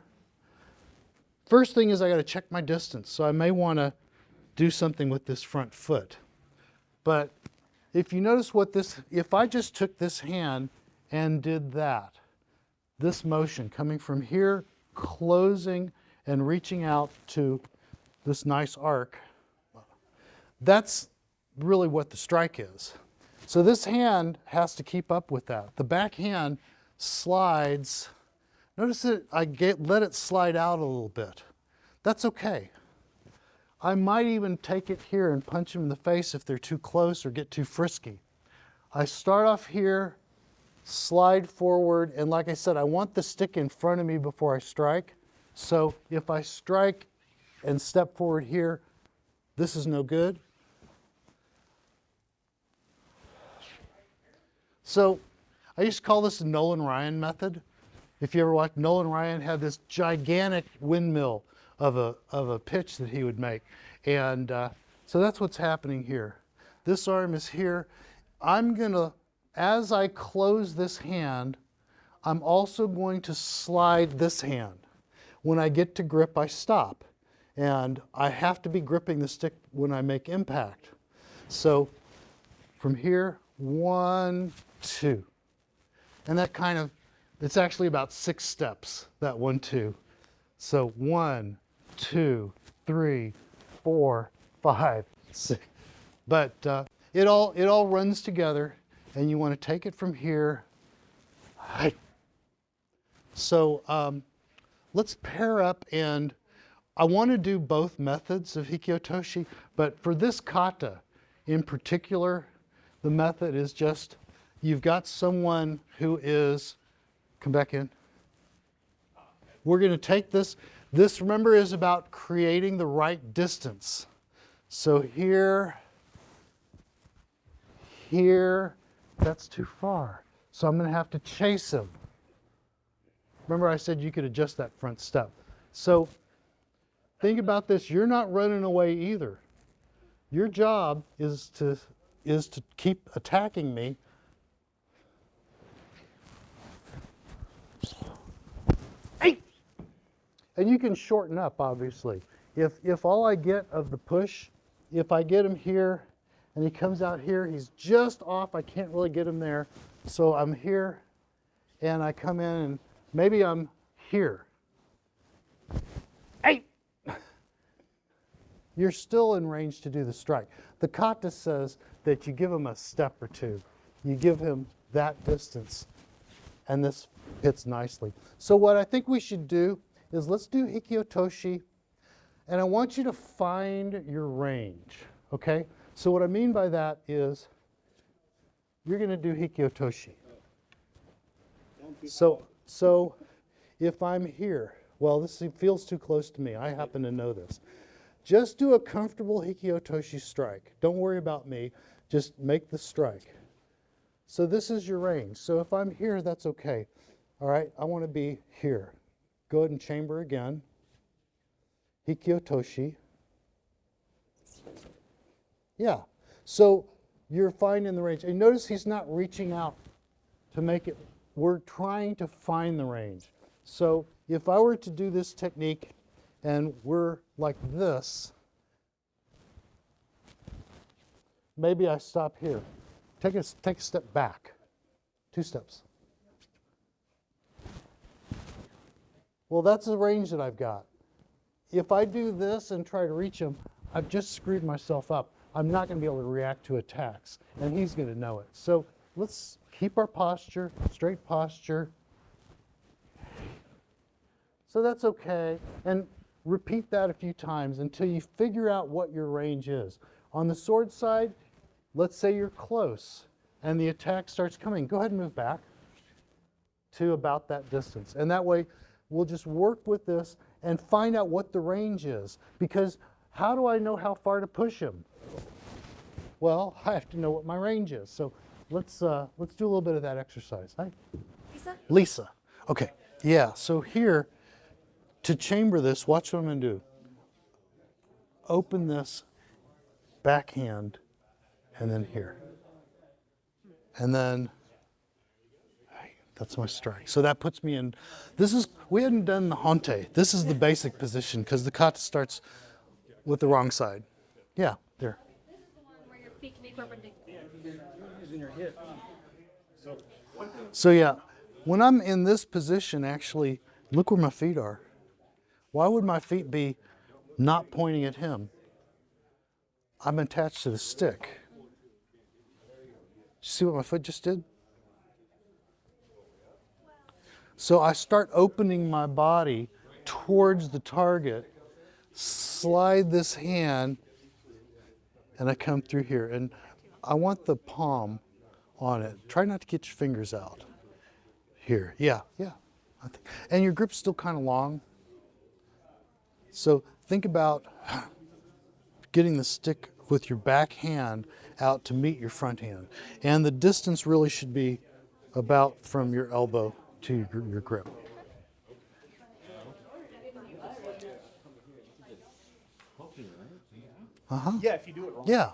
first thing is I got to check my distance. So I may want to do something with this front foot. But if you notice if I just took this hand and did that, this motion coming from here, closing and reaching out to this nice arc, that's really what the strike is. So this hand has to keep up with that. The back hand slides. Notice that let it slide out a little bit. That's okay. I might even take it here and punch them in the face if they're too close or get too frisky. I start off here, slide forward, and like I said, I want the stick in front of me before I strike. So if I strike and step forward here, this is no good. So I used to call this the Nolan Ryan method. If you ever watched, Nolan Ryan had this gigantic windmill of a pitch that he would make. And so that's what's happening here. This arm is here. I'm gonna, as I close this hand, I'm also going to slide this hand. When I get to grip, I stop. And I have to be gripping the stick when I make impact. So from here, 1, 2. And that kind of, it's actually about 6 steps, that 1, 2. So 1, 2, 3, 4, 5, 6. But it all runs together, and you want to take it from here. So let's pair up, and I want to do both methods of Hikiotoshi, but for this kata in particular, the method is just, you've got someone who is, come back in. We're going to take this. This, remember, is about creating the right distance. So here, that's too far. So I'm going to have to chase him. Remember I said you could adjust that front step. So think about this. You're not running away either. Your job is to keep attacking me. And you can shorten up, obviously. If all I get of the push, if I get him here and he comes out here, he's just off, I can't really get him there. So I'm here and I come in and maybe I'm here. Hey! You're still in range to do the strike. The kata says that you give him a step or two. You give him that distance, and this fits nicely. So what I think we should do is let's do Hikiotoshi, and I want you to find your range, okay? So what I mean by that is you're going to do Hikiotoshi. So if I'm here, well, this feels too close to me. I happen to know this. Just do a comfortable Hikiotoshi strike. Don't worry about me. Just make the strike. So this is your range. So if I'm here, that's okay. All right, I want to be here. Go ahead and chamber again. Hikiotoshi. Yeah. So you're fine in the range. And notice he's not reaching out to make it. We're trying to find the range. So if I were to do this technique and we're like this, maybe I stop here. Take a step back. 2 steps. Well, that's the range that I've got. If I do this and try to reach him, I've just screwed myself up. I'm not going to be able to react to attacks, and he's going to know it. So let's keep our posture, straight posture. So that's okay. And repeat that a few times until you figure out what your range is. On the sword side, let's say you're close and the attack starts coming. Go ahead and move back to about that distance. And that way, we'll just work with this and find out what the range is. Because how do I know how far to push him? Well, I have to know what my range is. So let's do a little bit of that exercise. Hi. Lisa? Lisa. Okay. Yeah. So here, to chamber this, watch what I'm going to do. Open this backhand, and then here. And then, that's my strike. So that puts me in, we hadn't done the hante. This is the basic position, because the kata starts with the wrong side. Yeah, there. This is the one where your feet can be perpendicular. Using your hip. So yeah, when I'm in this position, actually, look where my feet are. Why would my feet be not pointing at him? I'm attached to the stick. See what my foot just did? So I start opening my body towards the target, slide this hand, and I come through here. And I want the palm on it. Try not to get your fingers out. Here, yeah. And your grip's still kind of long. So think about getting the stick with your back hand out to meet your front hand. And the distance really should be about from your elbow to your grip. Yeah, if you do it wrong. Yeah.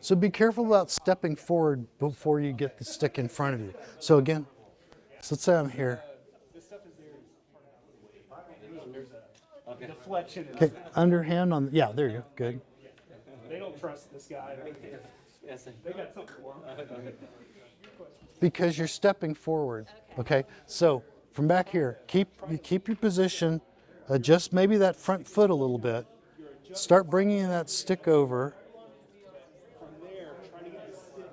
So be careful about stepping forward before you get the stick in front of you. So again, so let's say I'm here. Deflection. Okay, underhand on, yeah, there you go, good. They don't trust this guy. They got something for him. Because you're stepping forward, okay? So from back here, keep your position, adjust maybe that front foot a little bit, start bringing that stick over.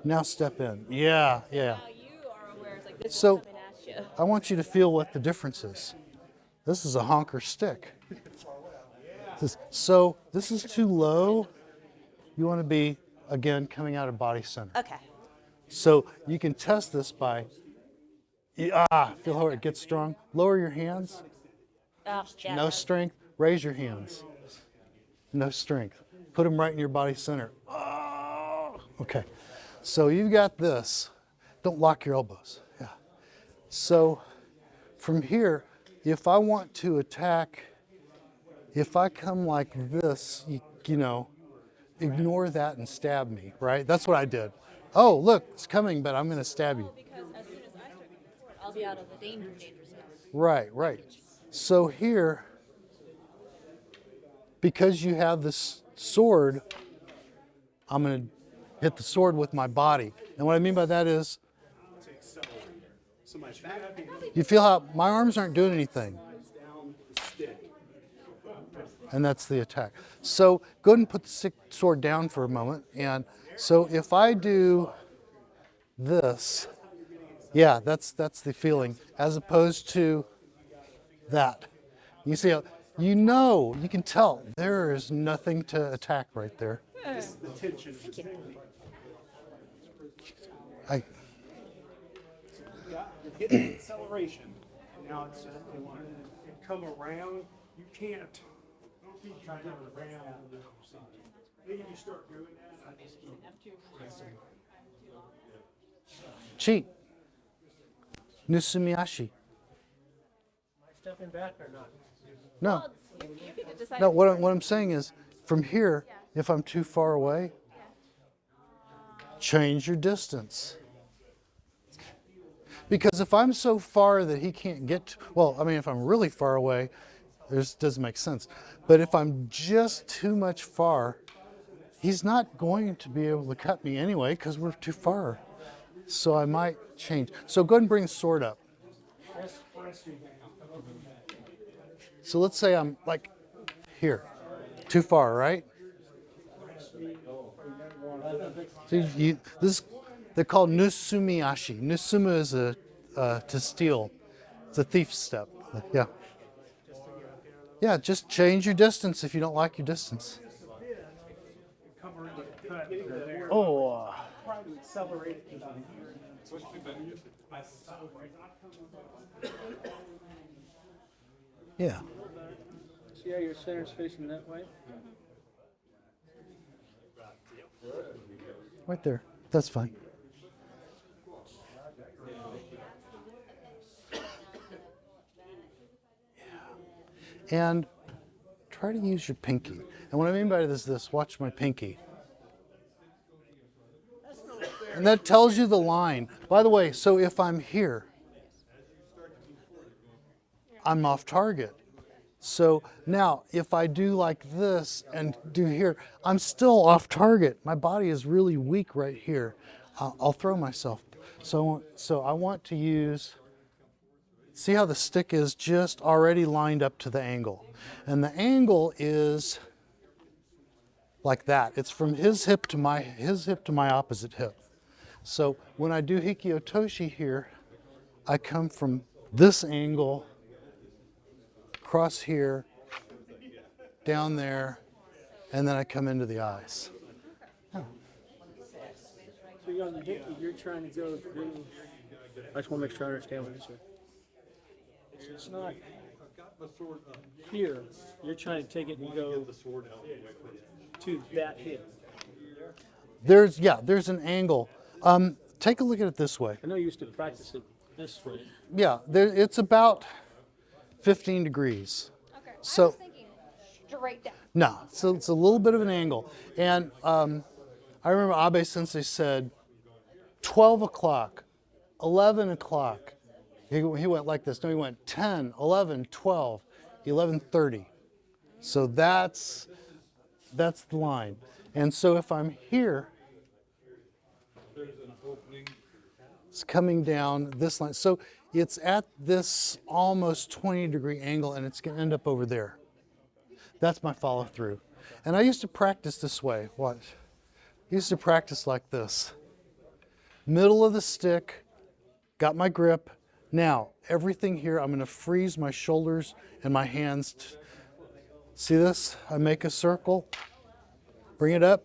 Now step in, yeah. Now you are aware it's like this So is coming at you. I want you to feel what the difference is. This is a honker stick. So this is too low. You want to be, again, coming out of body center. Okay. So you can test this by, feel how it gets strong. Lower your hands, Oh, yeah. no strength. Raise your hands, no strength. Put them right in your body center. Oh, okay. So you've got this. Don't lock your elbows. Yeah. So from here, if I want to attack, if I come like this, you know, ignore that and stab me, right? That's what I did. Oh, look, it's coming, but I'm going to stab you. Because as soon as I start moving forward, I'll be out of the danger zone. Right. So here, because you have this sword, I'm going to hit the sword with my body. And what I mean by that is, So my back you feel how my arms aren't doing anything. down the stick. And that's the attack. So go ahead and put the sword down for a moment. And so if I do this, yeah, that's the feeling, as opposed to that. You see, you can tell there is nothing to attack right there. The tension. I, You're getting acceleration. Now it's they want to come around. You can't. Don't keep trying to come around. Maybe you start doing that. I just cheat. Nusumiashi. stepping back or not? No. You can decide. No, what I'm saying is, from here, if I'm too far away, change your distance. Because if I'm so far that he can't get to, well, I mean, if I'm really far away, this doesn't make sense. But if I'm just too much far, he's not going to be able to cut me anyway because we're too far. So I might change. So go ahead and bring the sword up. So let's say I'm like here, too far, right? So they're called nusumiashi. Nusuma is to steal. It's a thief step. Yeah. Yeah, just change your distance if you don't like your distance. Oh. Accelerate. Yeah. See how your center's facing that way? Right there. That's fine. And try to use your pinky. And what I mean by this, watch my pinky. And that tells you the line. By the way, so if I'm here, I'm off target. So now, if I do like this and do here, I'm still off target. My body is really weak right here. I'll throw myself. So I want to use, see how the stick is just already lined up to the angle. And the angle is like that. It's from his hip to my opposite hip. So when I do Hiki Otoshi here, I come from this angle, across here, down there, and then I come into the eyes. So you're on the Hiki, you're trying to go through. I just want to make sure I understand what you're saying. It's not here. You're trying to take it and go to that hip. There's an angle. Take a look at it this way. I know you used to practice it this way. Yeah, it's about 15 degrees. Okay. So- I was thinking straight down. No, so it's a little bit of an angle. And I remember Abe Sensei said 12 o'clock, 11 o'clock. He went like this. No, he went 10, 11, 12, 11:30. So that's the line. And so if I'm here, it's coming down this line. So it's at this almost 20-degree angle, and it's going to end up over there. That's my follow through. And I used to practice this way. Watch. I used to practice like this. Middle of the stick, got my grip. Now, everything here, I'm going to freeze my shoulders and my hands. See this? I make a circle, bring it up.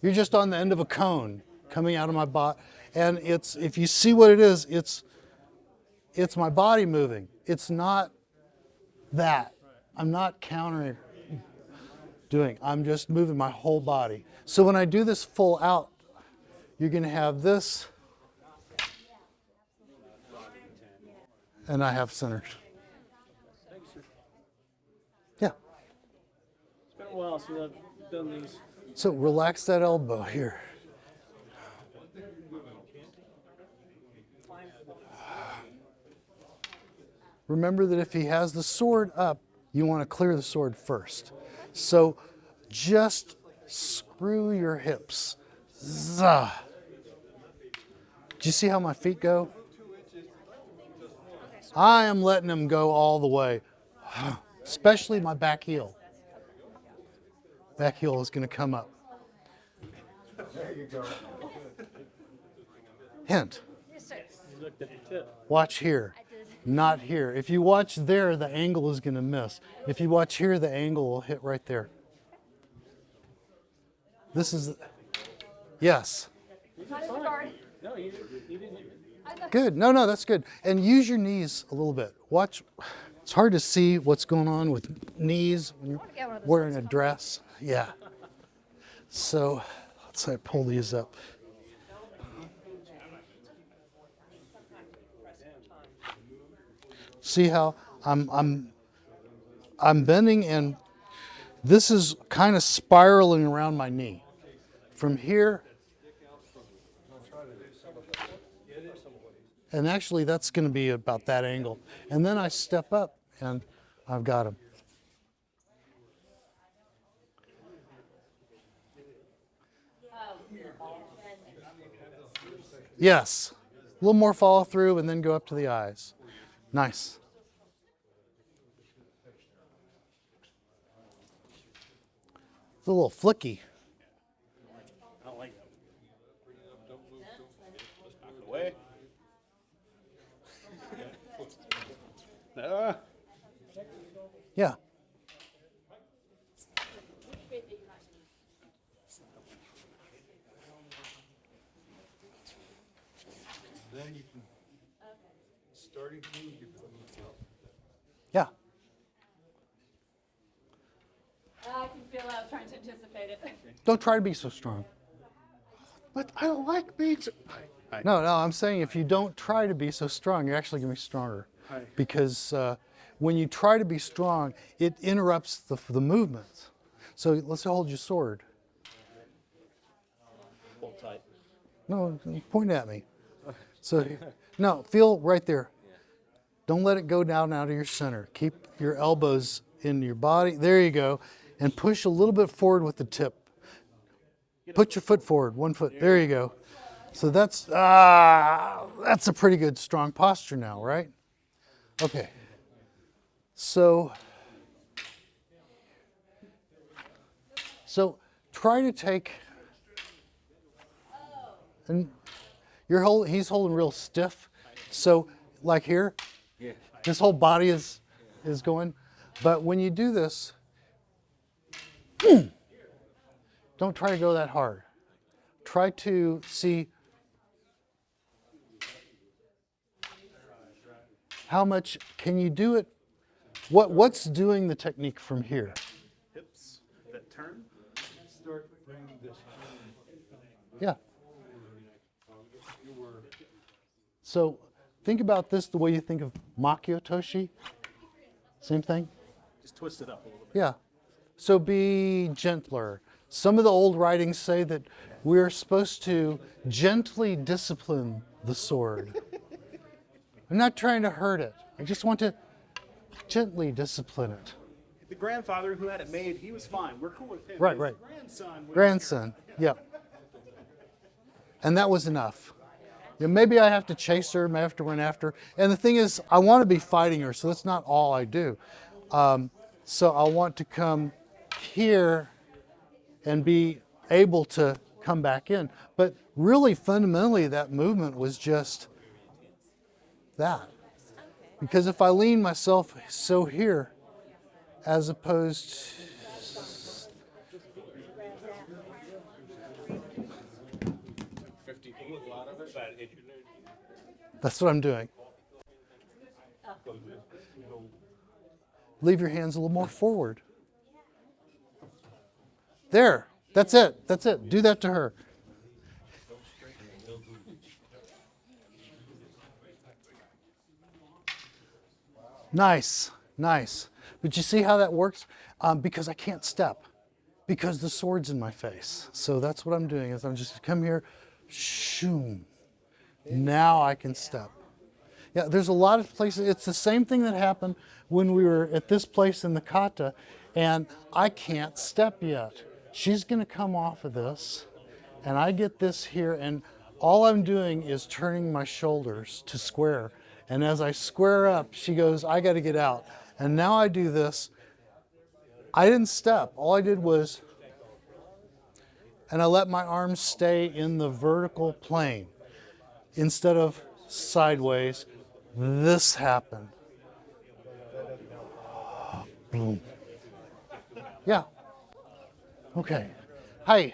You're just on the end of a cone coming out of my body. And if you see what it is, it's my body moving. It's not that. I'm not countering doing. I'm just moving my whole body. So when I do this full out, you're going to have this, and I have centered. Yeah. It's been a while since I've done these. So relax that elbow here. Remember that if he has the sword up, you want to clear the sword first. So just screw your hips. Zah. Do you see how my feet go? I am letting them go all the way, especially my back heel. Back heel is going to come up. There you go. Hint. You looked at the tip. Watch here, not here. If you watch there, the angle is going to miss. If you watch here, the angle will hit right there. This is, yes. No, you didn't. Good. No, that's good. And use your knees a little bit. Watch. It's hard to see what's going on with knees when you're wearing a dress. Yeah. So let's say I pull these up. See how I'm bending, and this is kind of spiraling around my knee. From here, and actually that's going to be about that angle. And then I step up and I've got him. Yes, a little more follow through and then go up to the eyes. Nice. It's a little flicky. I don't like that. Yeah. Then you can, starting to move your feet. Yeah. I can feel I was trying to anticipate it. Don't try to be so strong. But I don't like being so... No, I'm saying if you don't try to be so strong, you're actually going to be stronger. Because when you try to be strong, it interrupts the movements. So let's hold your sword. Hold tight. No, point at me. So, no, feel right there. Don't let it go down out of your center. Keep your elbows in your body. There you go. And push a little bit forward with the tip. Put your foot forward, 1 foot. There you go. So that's a pretty good strong posture now, right? Okay. So So try to take, and he's holding real stiff. So like here, his whole body is going. But when you do this, don't try to go that hard. Try to see how much can you do it. What's doing the technique from here? Hips that turn. Start bringing this Yeah. So think about this the way you think of Tachi Otoshi. Same thing? Just twist it up a little bit. Yeah. So be gentler. Some of the old writings say that we're supposed to gently discipline the sword. I'm not trying to hurt it. I just want to gently discipline it. The grandfather who had it made, he was fine. We're cool with him. Right, His right. Grandson. Grandson, yeah. And that was enough. Yeah, maybe I have to chase her, maybe I have to run after her. And the thing is, I want to be fighting her, so that's not all I do. So I want to come here and be able to come back in. But really, fundamentally, that movement was just that. Because if I lean myself so here, as opposed to, that's what I'm doing. Leave your hands a little more forward. There, that's it, that's it. Do that to her. Nice, nice. But you see how that works? Because I can't step, because the sword's in my face. So that's what I'm doing, is I'm just come here, shoom. Now I can step. Yeah, there's a lot of places. It's the same thing that happened when we were at this place in the Kata, and I can't step yet. She's going to come off of this, and I get this here, and all I'm doing is turning my shoulders to square. And as I square up, she goes, I got to get out. And now I do this. I didn't step. All I did was, and I let my arms stay in the vertical plane. Instead of sideways, this happened. Boom. Yeah. Okay. Hi.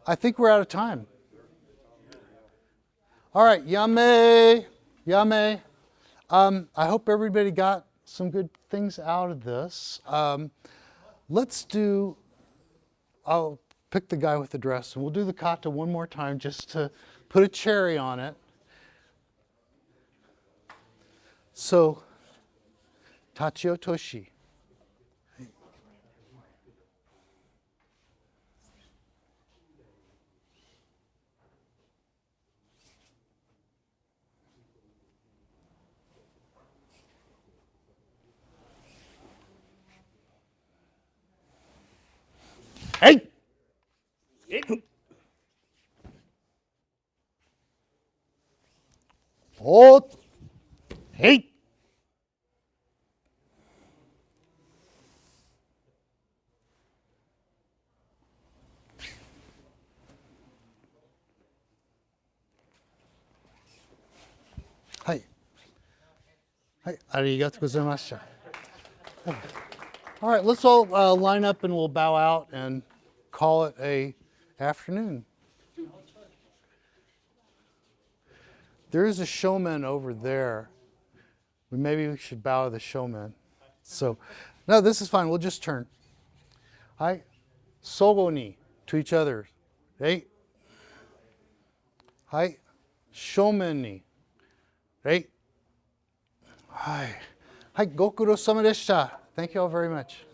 I think we're out of time. All right, yame, yame. I hope everybody got some good things out of this. Let's do, I'll pick the guy with the dress, and we'll do the kata one more time just to put a cherry on it. So, Tachi Otoshi. Hey! Oh! Hey! Hi. Hi. Arigatou gozaimashita. All right, let's all line up and we'll bow out and call it a afternoon. There is a showman over there. Maybe we should bow to the showman. So, no, this is fine. We'll just turn. Hi. Sogo ni, to each other. Hey. Hi. Showman ni. Hey. Hi. Hi. Gokuro sama deshita. Thank you all very much.